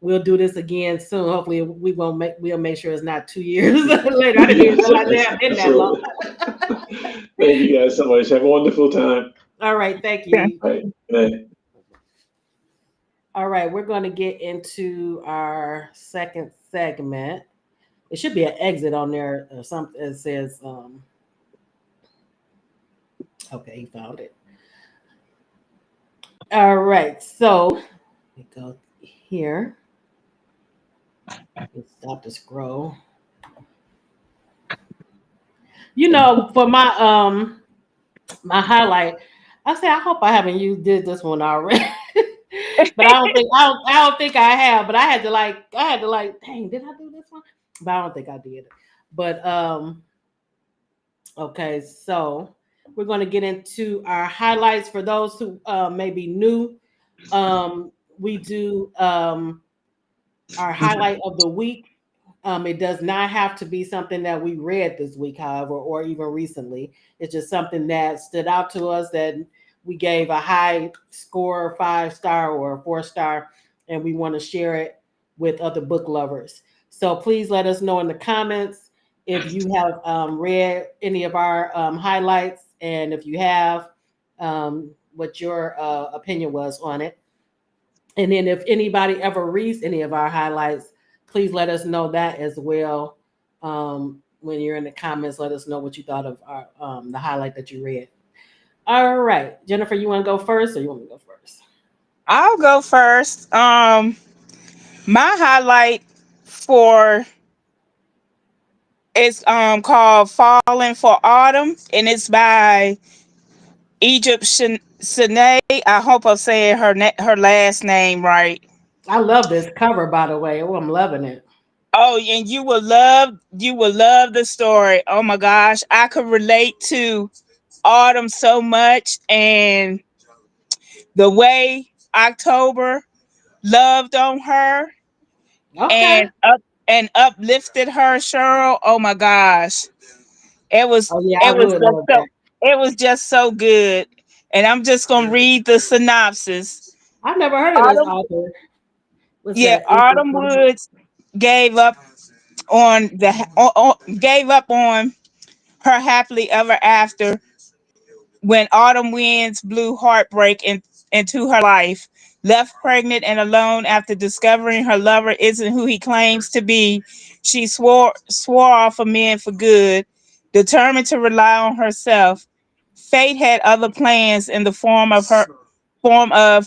we'll do this again soon. Hopefully, we'll make sure it's not 2 years later. I didn't even realize they have been that long. Thank you guys so much. Have a wonderful time. All right. Thank you. All right. Good night. All right. We're going to get into our second segment. It should be an exit on there or something. It says, okay, he found it. All right. So we go here. Let's stop the scroll. For my highlight, I hope I haven't did this one already. But I don't think I have. But I had to dang, did I do this one? But I don't think I did. But okay, so we're going to get into our highlights for those who may be new. We do our highlight of the week. It does not have to be something that we read this week, however, or even recently. It's just something that stood out to us that we gave a high score, 5-star or 4-star, and we want to share it with other book lovers. So please let us know in the comments if you have read any of our highlights, and if you have, what your opinion was on it. And then if anybody ever reads any of our highlights, please let us know that as well. When you're in the comments, let us know what you thought of our, the highlight that you read. All right, Jennifer, you want to go first, or you want me to go first? I'll go first. My highlight for is called Falling for Autumn, and it's by Egypt Sine. I hope I'm saying her last name right. I love this cover, by the way. Oh, I'm loving it. Oh, and you will love the story. Oh my gosh, I could relate to Autumn so much, and the way October loved on her Okay. and uplifted her, Cheryl. Oh my gosh, it was Oh yeah, I it was would just love so that. it was just so good. And I'm just gonna read the synopsis. I've never heard of this Autumn, author. What's yeah, that? Autumn Woods gave up gave up on her happily ever after when autumn winds blew heartbreak into her life. Left pregnant and alone after discovering her lover isn't who he claims to be, she swore off of men for good, determined to rely on herself. Fate had other plans in the form of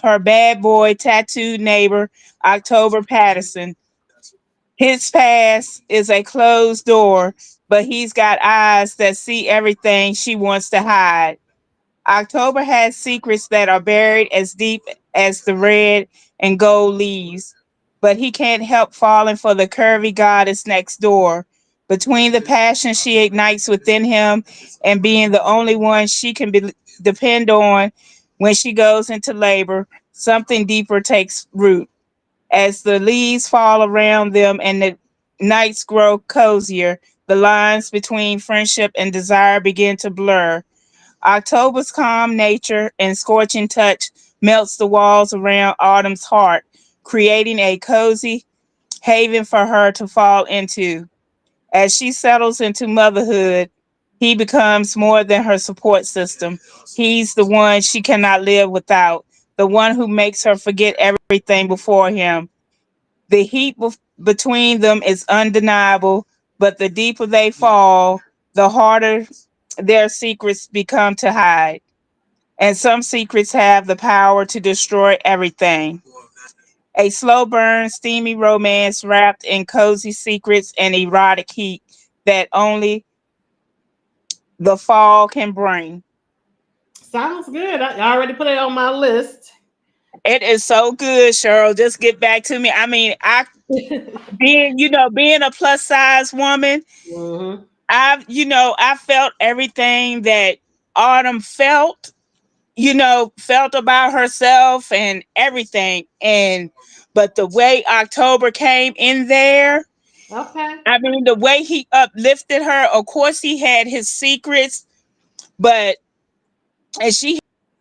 her bad boy tattooed neighbor, October Patterson. His past is a closed door, but he's got eyes that see everything she wants to hide. October has secrets that are buried as deep as the red and gold leaves, but he can't help falling for the curvy goddess next door. Between the passion she ignites within him and being the only one she can depend on when she goes into labor, something deeper takes root. As the leaves fall around them and the nights grow cozier, the lines between friendship and desire begin to blur. October's calm nature and scorching touch melts the walls around Autumn's heart, creating a cozy haven for her to fall into. As she settles into motherhood, he becomes more than her support system. He's the one she cannot live without, the one who makes her forget everything before him. The heat between them is undeniable, but the deeper they fall, the harder their secrets become to hide. And some secrets have the power to destroy everything. A slow burn, steamy romance wrapped in cozy secrets and erotic heat that only the fall can bring. Sounds good. I already put it on my list. It is so good, Cheryl. Just get back to me. I mean, being a plus size woman, Mhm. I felt everything that Autumn felt about herself and everything. But the way October came in there, Okay. I mean, the way he uplifted her, of course, he had his secrets, but, and she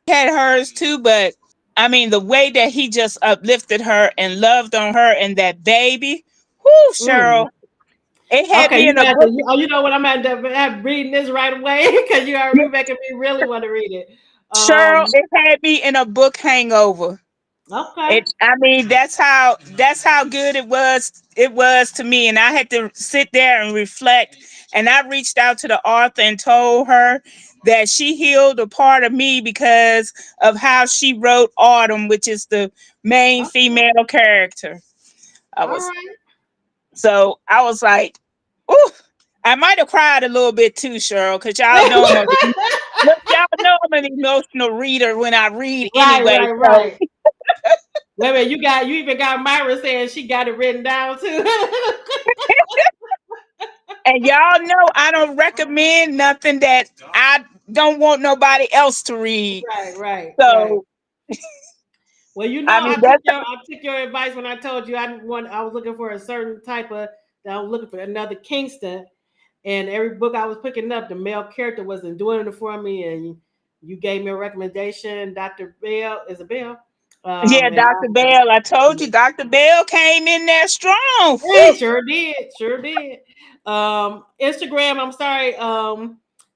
had hers too, but I mean, the way that he just uplifted her and loved on her and that baby, whoo, Mm. Cheryl, it had Okay, me you in a got to. book. You know what? I'm at reading this right away because you're making me really want to read it. Cheryl, it had me in a book hangover. Okay. I mean, that's how good it was to me. And I had to sit there and reflect. And I reached out to the author and told her that she healed a part of me because of how she wrote Autumn, which is the main Okay. female character. I All was right. so I was like, ooh, I might have cried a little bit too, Cheryl, because y'all know I'm an emotional reader when I read Right, anyway. right, So right. Wait a minute, you even got Myra saying she got it written down too. and y'all know I don't recommend nothing that I don't want nobody else to read. Right, right, right. So Well, you know, I mean that's I took your advice when I told you I was looking for a certain type of that I was looking for another Kingston, and every book I was picking up, the male character wasn't doing it for me, and you gave me a recommendation, Dr. Bell is a Bell, yeah, and Dr. Bell. I told you Dr. Bell came in there strong. hey, Whew. sure did, sure did. Instagram, I'm sorry,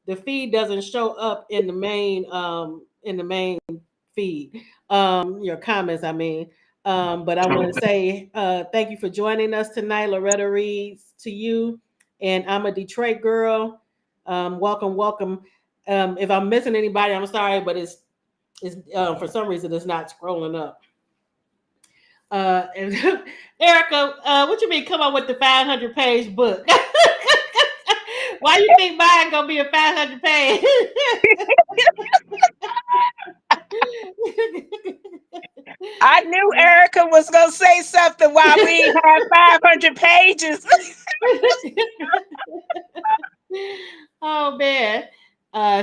the feed doesn't show up in the main feed. Your comments, I mean. But I want to say thank you for joining us tonight. Loretta reads to you, and I'm a Detroit girl. Welcome, welcome. If I'm missing anybody, I'm sorry, but it's for some reason it's not scrolling up. And Erica, what you mean come up with the 500-page book? Why you think mine gonna be a 500 page? I knew Erica was gonna say something while we had 500 pages. Oh man.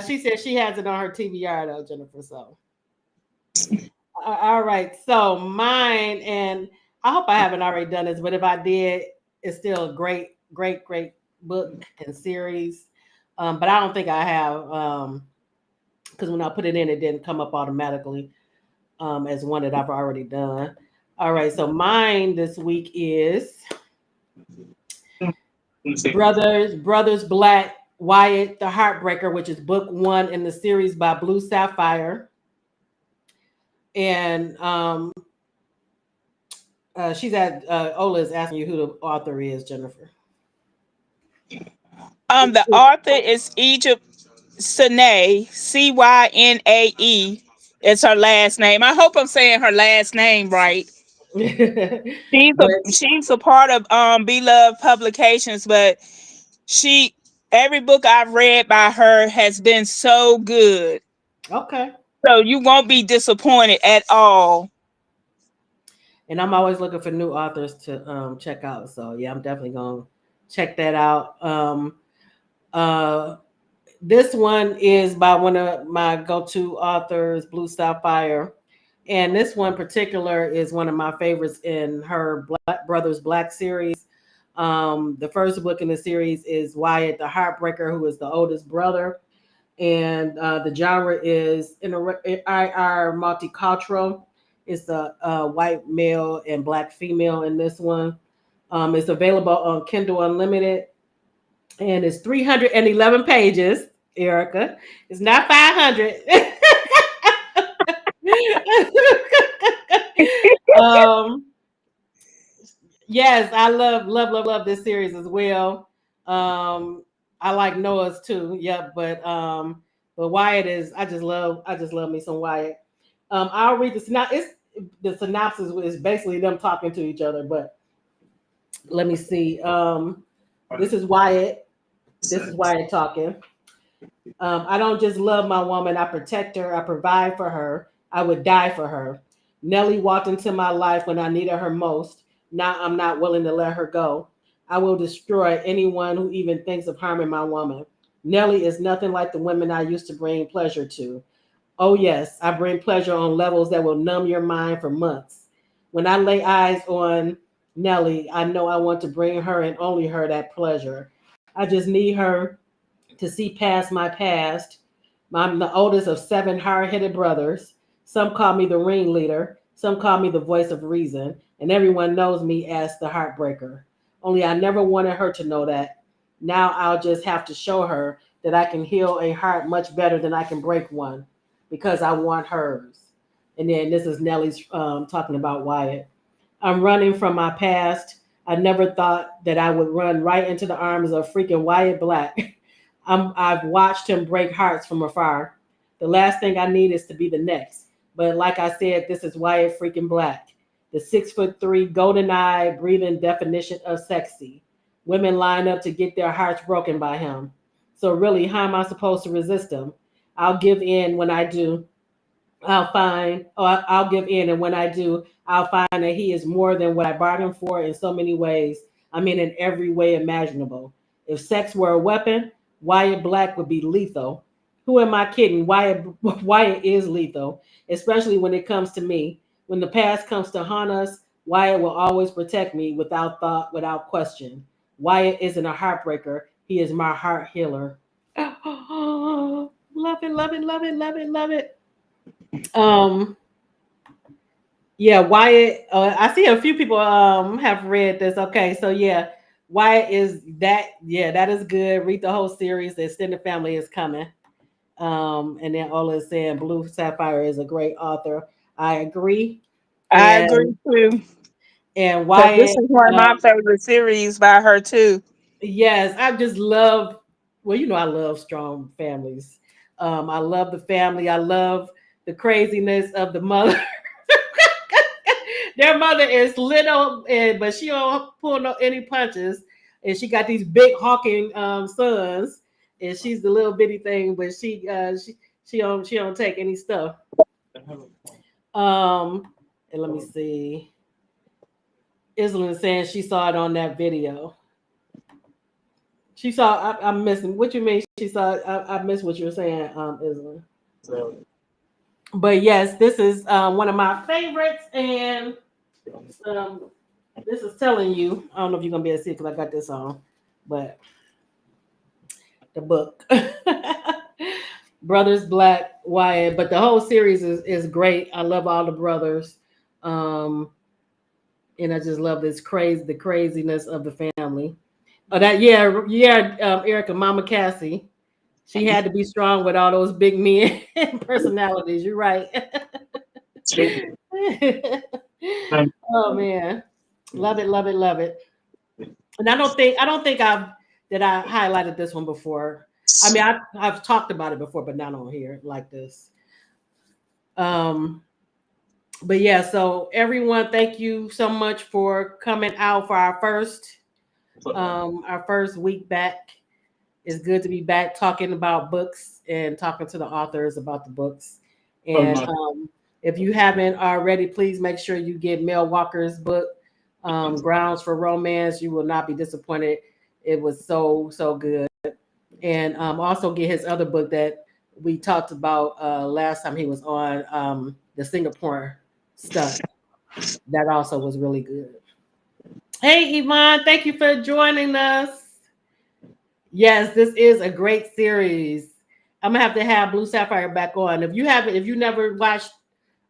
She said she has it on her TBR though, Jennifer. So all right. So mine, and I hope I haven't already done this, but if I did, it's still a great, great, great book and series. But I don't think I have because when I put it in, it didn't come up automatically as one that I've already done. All right, so mine this week is Brothers Black Wyatt the Heartbreaker, which is book one in the series by Blue Sapphire. And she's at Ola is asking you who the author is, Jennifer. The author is Egypt Sinae, Cynae. It's her last name. I hope I'm saying her last name right. But She's a part of Beloved Publications, but she every book I've read by her has been so good. okay. So you won't be disappointed at all. And I'm always looking for new authors to check out. So yeah, I'm definitely gonna check that out. Uh, this one is by one of my go-to authors, Blue Sapphire. And this one particular is one of my favorites in her Brothers Black series. The first book in the series is Wyatt the Heartbreaker, who is the oldest brother. And the genre is IR multicultural. It's a white male and black female in this one. It's available on Kindle Unlimited, and it's 311 pages. Erica, it's not 500. um, yes, I love this series as well. I like Noah's too. Yep, but Wyatt is I just love me some Wyatt. I'll read the synopsis. The synopsis is basically them talking to each other, but let me see. This is Wyatt. This is Wyatt talking. I don't just love my woman. I protect her. I provide for her. I would die for her. Nellie walked into my life when I needed her most. Now I'm not willing to let her go. I will destroy anyone who even thinks of harming my woman. Nellie is nothing like the women I used to bring pleasure to. Oh, yes, I bring pleasure on levels that will numb your mind for months. When I lay eyes on Nellie, I know I want to bring her and only her that pleasure. I just need her to see past my past. I'm the oldest of seven hard headed brothers. Some call me the ringleader, some call me the voice of reason, and everyone knows me as the heartbreaker. Only I never wanted her to know that. Now I'll just have to show her that I can heal a heart much better than I can break one because I want hers. And then this is Nellie's talking about Wyatt. I'm running from my past. I never thought that I would run right into the arms of freaking Wyatt Black. I've watched him break hearts from afar. The last thing I need is to be the next. But like I said, this is Wyatt freaking Black, the 6'3", golden eye, breathing definition of sexy. Women line up to get their hearts broken by him. So really, how am I supposed to resist him? I'll give in when I do. I'll give in, and when I do, I'll find that he is more than what I bargained for in so many ways. I mean, in every way imaginable. If sex were a weapon, Wyatt Black would be lethal. Who am I kidding? Wyatt is lethal, especially when it comes to me. When the past comes to haunt us, Wyatt will always protect me without thought, without question. Wyatt isn't a heartbreaker. He is my heart healer. Love it, love it, love it, love it, love it. Um, yeah, Wyatt. I see a few people have read this. Okay, so yeah, Wyatt is that. Yeah, that is good. Read the whole series. The extended family is coming. And then Ola is saying Blue Sapphire is a great author. I agree. I agree And too. Because this Wyatt, is one of my um, favorite series by her too. yes, I just love. Well, you know, I love strong families. I love the family. I love the craziness of the mother. Their mother is little, but she don't pull no any punches, and she got these big hawking sons, and she's the little bitty thing, but she don't take any stuff. Um, and let me see. Islam saying she saw it on that video. She saw. I'm missing. What you mean? She saw. I missed what you were saying, Islam. So, But yes, this is one of my favorites, and um, this is telling you. I don't know if you're gonna be able to see it because I got this on, but the book, Brothers Black Wyatt. But the whole series is great. I love all the brothers, um, and I just love the craziness of the family. Oh, that yeah, Erica, Mama Cassie. She had to be strong with all those big men personalities. You're right. Oh man, love it, love it, love it. And I don't think I highlighted this one before. I mean, I've talked about it before, but not on here like this. Um, but yeah, so everyone, thank you so much for coming out for our first week back. It's good to be back talking about books and talking to the authors about the books. And if you haven't already, please make sure you get Mel Walker's book, Grounds for Romance. You will not be disappointed. It was so good. And also get his other book that we talked about last time he was on, the Singapore stunt. That also was really good. Hey, Yvonne, thank you for joining us. Yes, this is a great series. I'm gonna have to have Blue Sapphire back on. If you never watched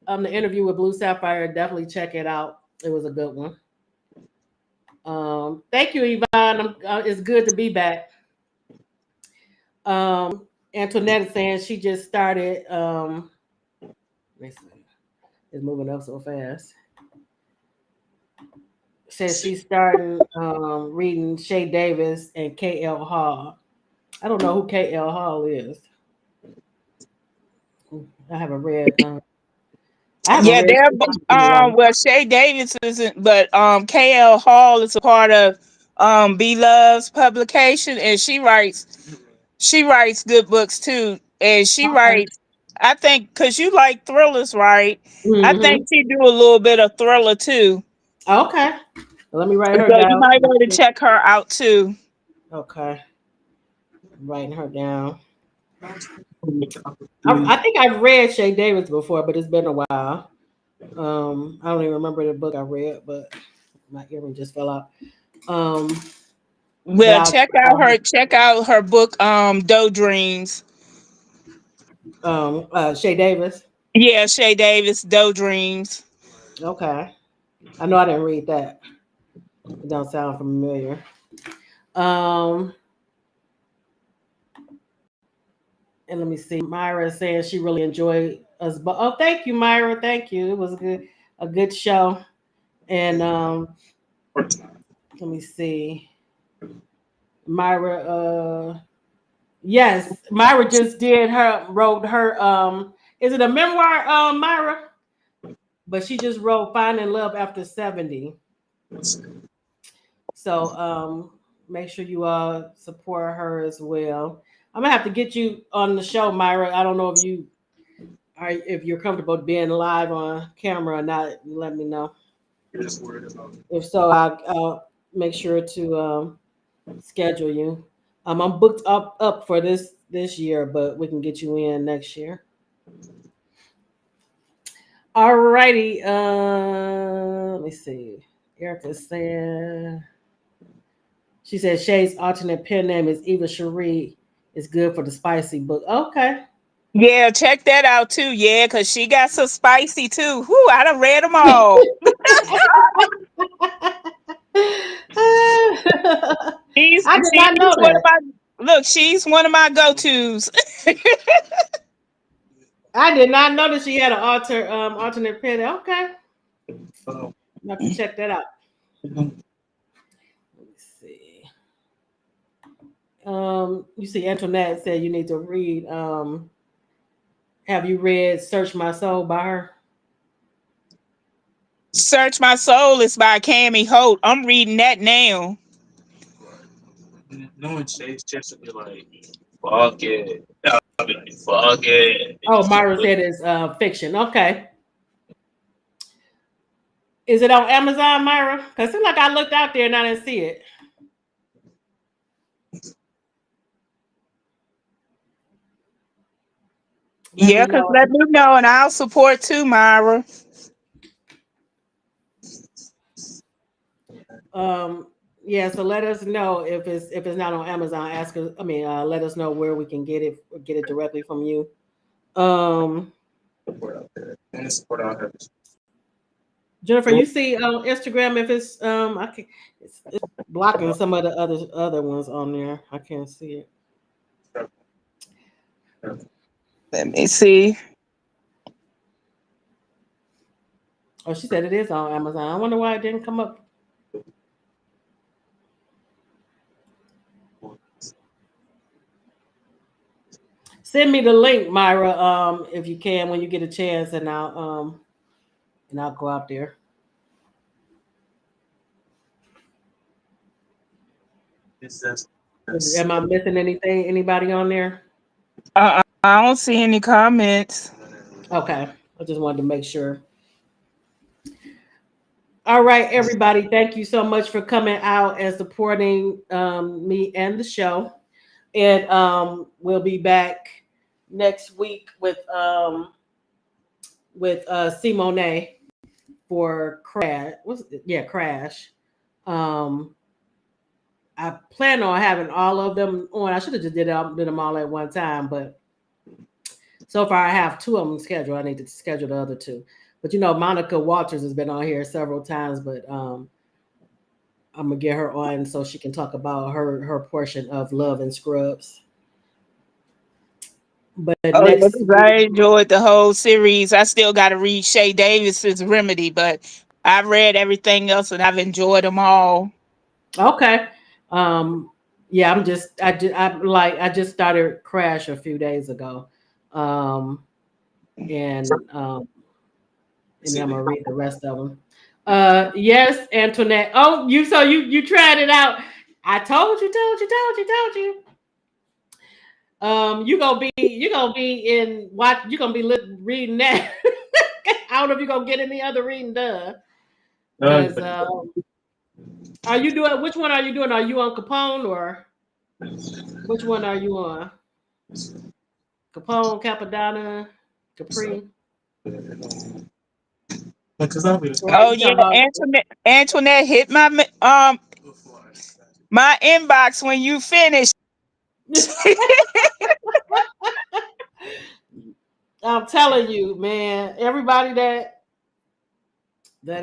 the interview with Blue Sapphire, definitely check it out. It was a good one. Thank you, Yvonne. It's good to be back. Antoinette is saying she just started. Let me see. It's moving up so fast. Says she's starting reading Shay Davis and K.L. Hall. I don't know who K.L. Hall is. I haven't read. I haven't Yeah, read. they're In a while. well, Shay Davis isn't, but KL Hall is a part of B Love's publication, and she writes good books too. And she Okay. writes, I think because you like thrillers, right? I Mhm. think she do a little bit of thriller too. Okay. Let me write So her you down. might want to check her out too. Okay. I'm writing her down. I I think I've read Shay Davis before, but it's been a while. I don't even remember the book I read, but my earring just fell out. Um, but Well, check out her book, Doe Dreams. Shay Davis. Yeah, Shay Davis, Doe Dreams. Okay. I know I didn't read that. It don't sound familiar. Um, and let me see. Myra is saying she really enjoyed us. But oh, thank you, Myra. Thank you. It was a good show. And let me see. Myra. Yes, Myra just wrote her. Is it a memoir, Myra? But she just wrote "Finding Love After 70." So make sure you support her as well. I'm gonna have to get you on the show, Myra. I don't know if you're comfortable being live on camera or not. Let me know. just worried about If so, I'll make sure to schedule you. I'm booked up for this year, but we can get you in next year. All righty. Let me see. Erica said. She said Shay's alternate pen name is Eva Cherie. It's good for the spicy book. Okay. Yeah, check that out too. Yeah, because she got some spicy too. Whoo, I done read them all. I did not know She's one of that. my look. She's one of my go tos. I did not know that she had an alternate pen. Okay. um, I have to check that out. Let me see. You see, Antoinette said you need to read. Have you read "Search My Soul" by her? Search My Soul is by Cammie Holt. I'm reading that now. knowing Chase just to be like, fuck it. I'll be like, fuck it. And Oh, just keep Myra looking. said it's fiction. Okay. Is it on Amazon, Myra? Because it seemed like I looked out there and I didn't see it. Let Yeah, me because know. let me know and I'll support too, Myra. Um, yeah, so let us know if it's not on Amazon. Ask us. I mean, let us know where we can get it directly from you. Um, Support out there. And support out there. Jennifer, you see on Instagram if it's I can it's blocking some of the other ones on there. I can't see it. Let me see. Oh, she said it is on Amazon. I wonder why it didn't come up. Send me the link, Myra, if you can when you get a chance, and I'll go out there. It's just, Am I missing anything? Anybody on there? I don't see any comments. Okay, I just wanted to make sure. All right, everybody, thank you so much for coming out and supporting me and the show. And we'll be back next week with Simone for Crash. Crash. Um, I plan on having all of them on. I should have just did them all at one time, but so far I have two of them scheduled. I need to schedule the other two. But Monica Walters has been on here several times, but I'm gonna get her on so she can talk about her portion of Love and Scrubs. But Oh, yeah, next 'cause week, I enjoyed the whole series. I still got to read Shay Davis's Remedy, but I've read everything else and I've enjoyed them all. okay. Yeah, I just started Crash a few days ago. Um, and and then I'm gonna read the rest of them. Yes, Antoinette. Oh, you tried it out. I told you. You gonna be in watch. You gonna be reading that. I don't know if you're gonna get any other reading done. Because are you doing? Which one are you doing? Are you on Capone or which one are you on? Capone, Capadonna, Capri. Oh yeah, Antoinette hit my my inbox when you finish. I'm telling you, man. Everybody that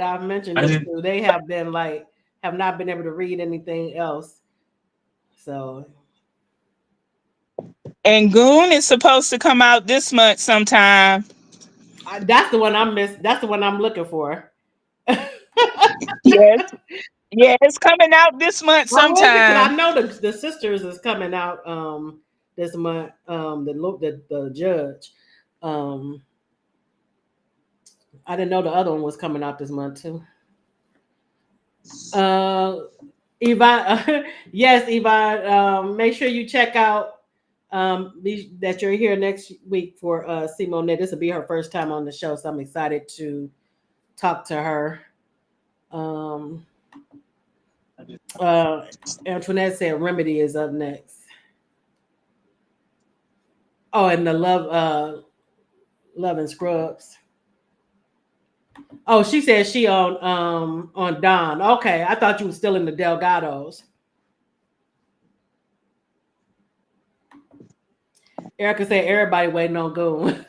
I've mentioned this to, they have not been able to read anything else. So. And Goon is supposed to come out this month sometime. That's the one I'm That's the one I'm looking for. Yes. Yeah, it's coming out this month sometime. I know the Sisters is coming out this month. The Judge. I didn't know the other one was coming out this month too. Yvonne, yes, Yvonne. Make sure you check out that you're here next week for Simone. This will be her first time on the show, so I'm excited to talk to her. Antoinette said Remedy is up next. Oh, and the Love and Scrubs. Oh, she said she on Don. Okay, I thought you were still in the Delgados. Erica said everybody waiting on Goon.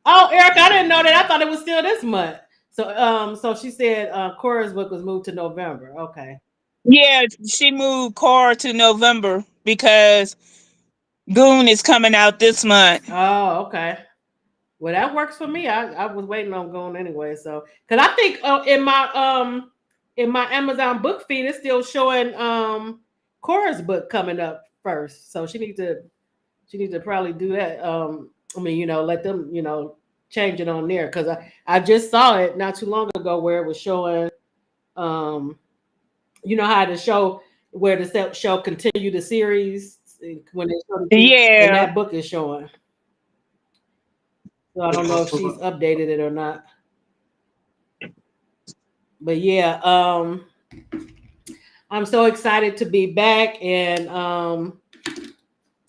Oh, Erica, I didn't know that. I thought it was still this month. So she said Cora's book was moved to November. Okay. Yeah, she moved Cora to November because Goon is coming out this month. Oh, okay. Well, that works for me. I was waiting on Goon anyway. So, because I think in my Amazon book feed, it's still showing Cora's book coming up first. So she needs to probably do that. Let them change it on there because I just saw it not too long ago where it was showing. How the show where the show continue the series when they show and that book is showing. So I don't know if she's updated it or not. But yeah, I'm so excited to be back, and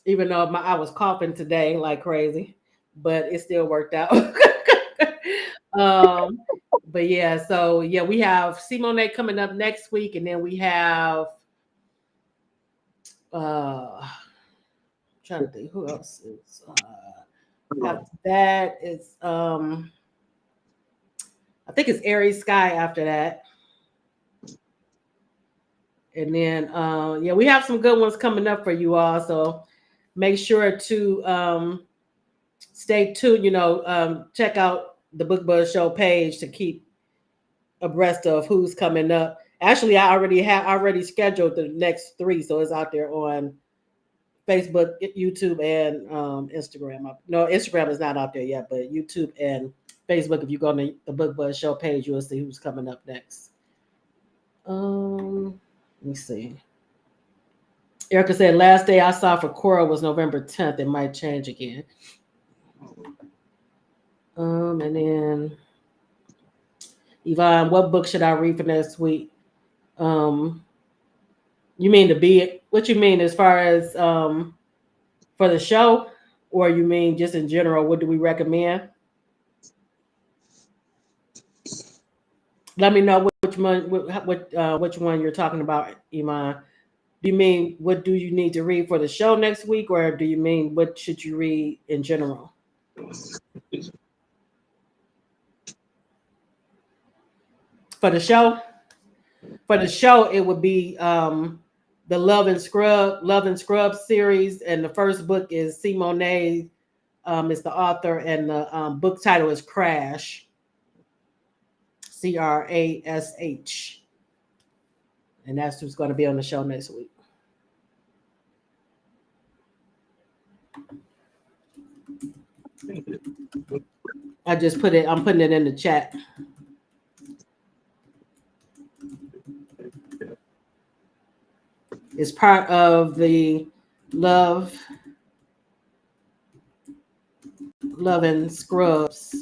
even though I was coughing today like crazy, but it still worked out. But yeah, so yeah, we have Simone coming up next week, and then we have I'm trying to think who else is after that. It's I think it's Aries Sky after that. And then we have some good ones coming up for you all. So make sure to stay tuned, check out the Book Buzz Show page to keep abreast of who's coming up. Actually, I already scheduled the next 3, so it's out there on Facebook, YouTube, and Instagram. No, Instagram is not out there yet, but YouTube and Facebook, if you go to the Book Buzz Show page, you'll see who's coming up next. Let me see. Erica said last day I saw for Cora was November 10th. It might change again. And then Yvonne, what book should I read for next week? You mean what you mean as far as for the show, or you mean just in general? What do we recommend? Let me know which one you're talking about, Iman. Do you mean what do you need to read for the show next week, or do you mean what should you read in general? For the show, it would be the Love and Scrub series, and the first book is Simone is the author, and the book title is Crash. Crash. And that's who's going to be on the show next week. I'm putting it in the chat. is part of the Love and Scrubs.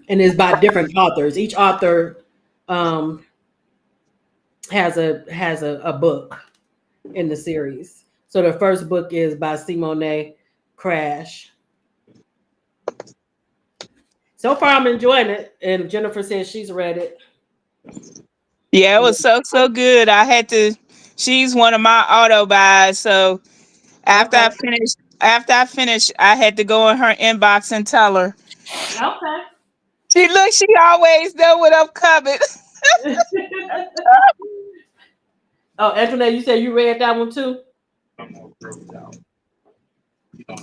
And it's by different authors. Each author has a book in the series. So the first book is by Simone Crash. So far, I'm enjoying it, and Jennifer says she's read it. Yeah, it was so good. I had to. She's one of my auto buys. So after Okay. I finished, I had to go in her inbox and tell her. Okay. She always know what I'm coming. Oh, Antoinette, you said you read that one too?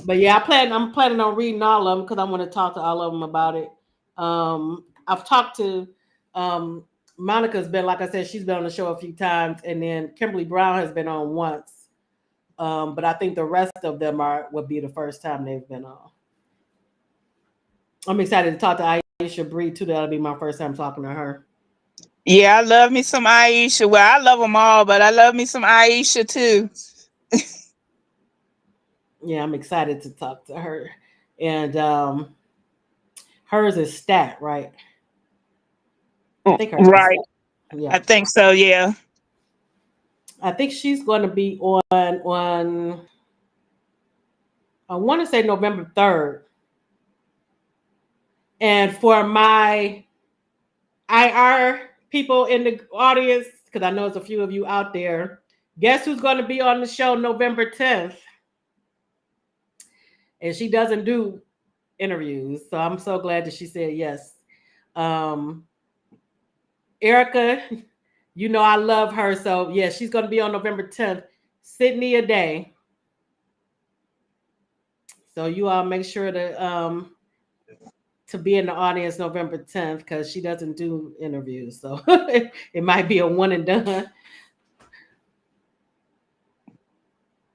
But yeah, I'm planning on reading all of them because I want to talk to all of them about it. I've talked to Monica's been, like I said, she's been on the show a few times, and then Kimberly Brown has been on once. But I think the rest of them would be the first time they've been on. I'm excited to talk to Aisha Bree too. That'll be my first time talking to her. Yeah, I love me some Aisha. Well, I love them all, but I love me some Aisha too. Yeah, I'm excited to talk to her. And hers is Stat, right? I think hers Right. is Stat. Yeah. I think so, yeah. I think she's going to be on I want to say November 3rd. And for my IR people in the audience, because I know there's a few of you out there, guess who's going to be on the show November 10th? And she doesn't do interviews, so I'm so glad that she said yes. Erica, you know I love her, so yeah, she's going to be on November 10th. Sydney Aday. So you all make sure to be in the audience November 10th because she doesn't do interviews, so it might be a one and done.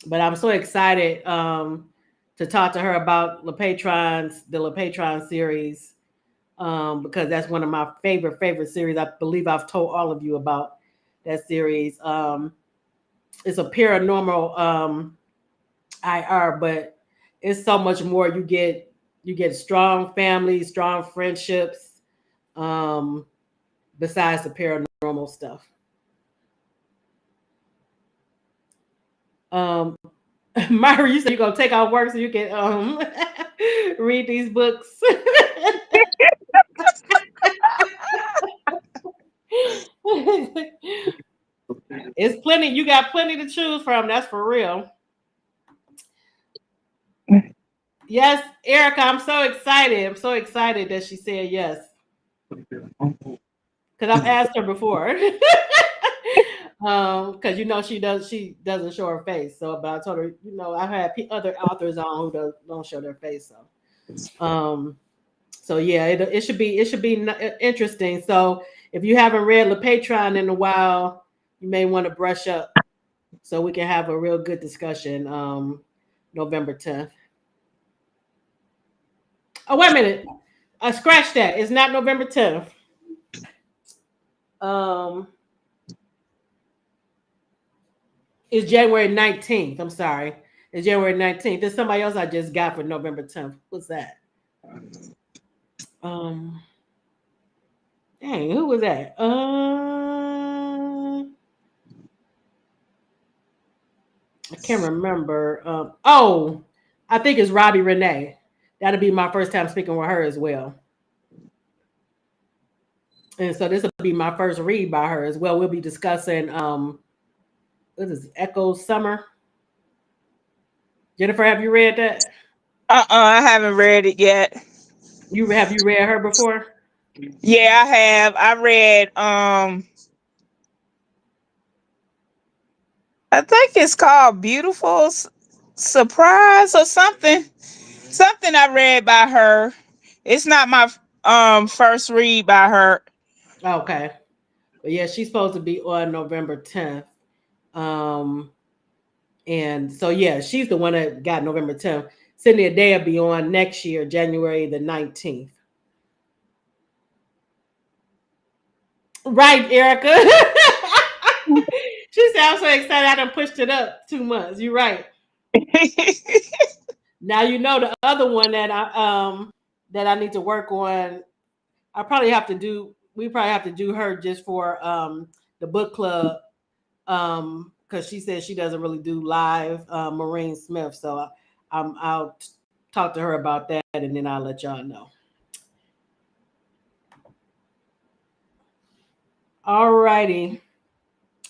But I'm so excited to talk to her about the LePatron series, because that's one of my favorite series. I believe I've told all of you about that series. It's a paranormal IR, but it's so much more. You get strong families, strong friendships, besides the paranormal stuff. Myra, you said you're gonna take off work so you can read these books. It's plenty. You got plenty to choose from. That's for real. Yes, Erica, I'm so excited. I'm so excited that she said yes. Because I've asked her before. Because she doesn't show her face. So, but I told her, I've had other authors on who don't show their face. So yeah, it should be interesting. So if you haven't read LePatron in a while, you may want to brush up so we can have a real good discussion November 10th. Oh, wait a minute. Scratch that. It's not November 10th. It's January 19th. I'm sorry. It's January 19th. There's somebody else I just got for November 10th. What's that? Dang, who was that? I can't remember. I think it's Robbie Renee. That'll be my first time speaking with her as well. And so this will be my first read by her as well. We'll be discussing what is it, Echo Summer. Jennifer, have you read that? I haven't read it yet. Have you read her before? Yeah, I have. I read I think it's called Beautiful Surprise or something. Something I read by her. It's not my first read by her. Okay. But yeah, she's supposed to be on November 10th. And so yeah, she's the one that got November 10th. Sydney Aday will be on next year, January the 19th. Right, Erica. She said, I'm so excited I done pushed it up 2 months. You're right. Now you know the other one that I need to work on. We probably have to do her just for the book club. Because she said she doesn't really do live Maureen Smith. So I'll talk to her about that and then I'll let y'all know. All righty.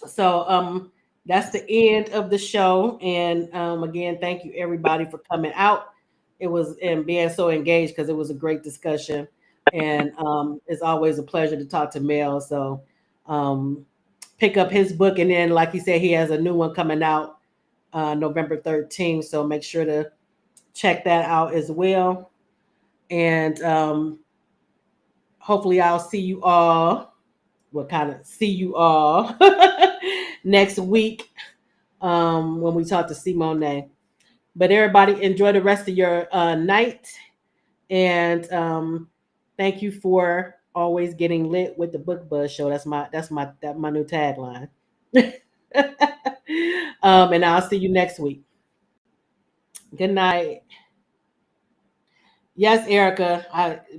So that's the end of the show. And again, thank you everybody for coming out. It was and being so engaged because it was a great discussion. And it's always a pleasure to talk to Mel. So pick up his book, and then, like he said, he has a new one coming out November 13th. So make sure to check that out as well. And hopefully, I'll see you all. We'll kind of see you all next week when we talk to Simone. But everybody, enjoy the rest of your night, and thank you for always getting lit with the Book Buzz Show. That's my new tagline. And I'll see you next week. Good night. Yes, Erica.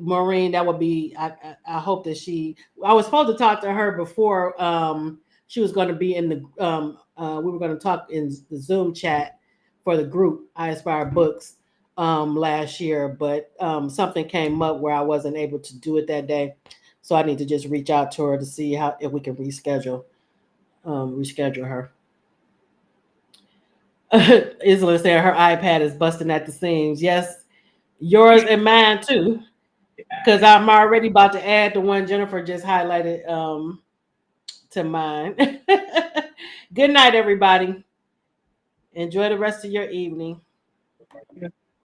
Maureen, that would be. I hope that I was supposed to talk to her before. She was going to be in the. We were going to talk in the Zoom chat for the group I Aspire Books last year, but something came up where I wasn't able to do it that day, so I need to just reach out to her to see if we can reschedule her. Isla said her iPad is busting at the seams. Yes, yours and mine too, because I'm already about to add the one Jennifer just highlighted to mine. Good night, everybody. Enjoy the rest of your evening.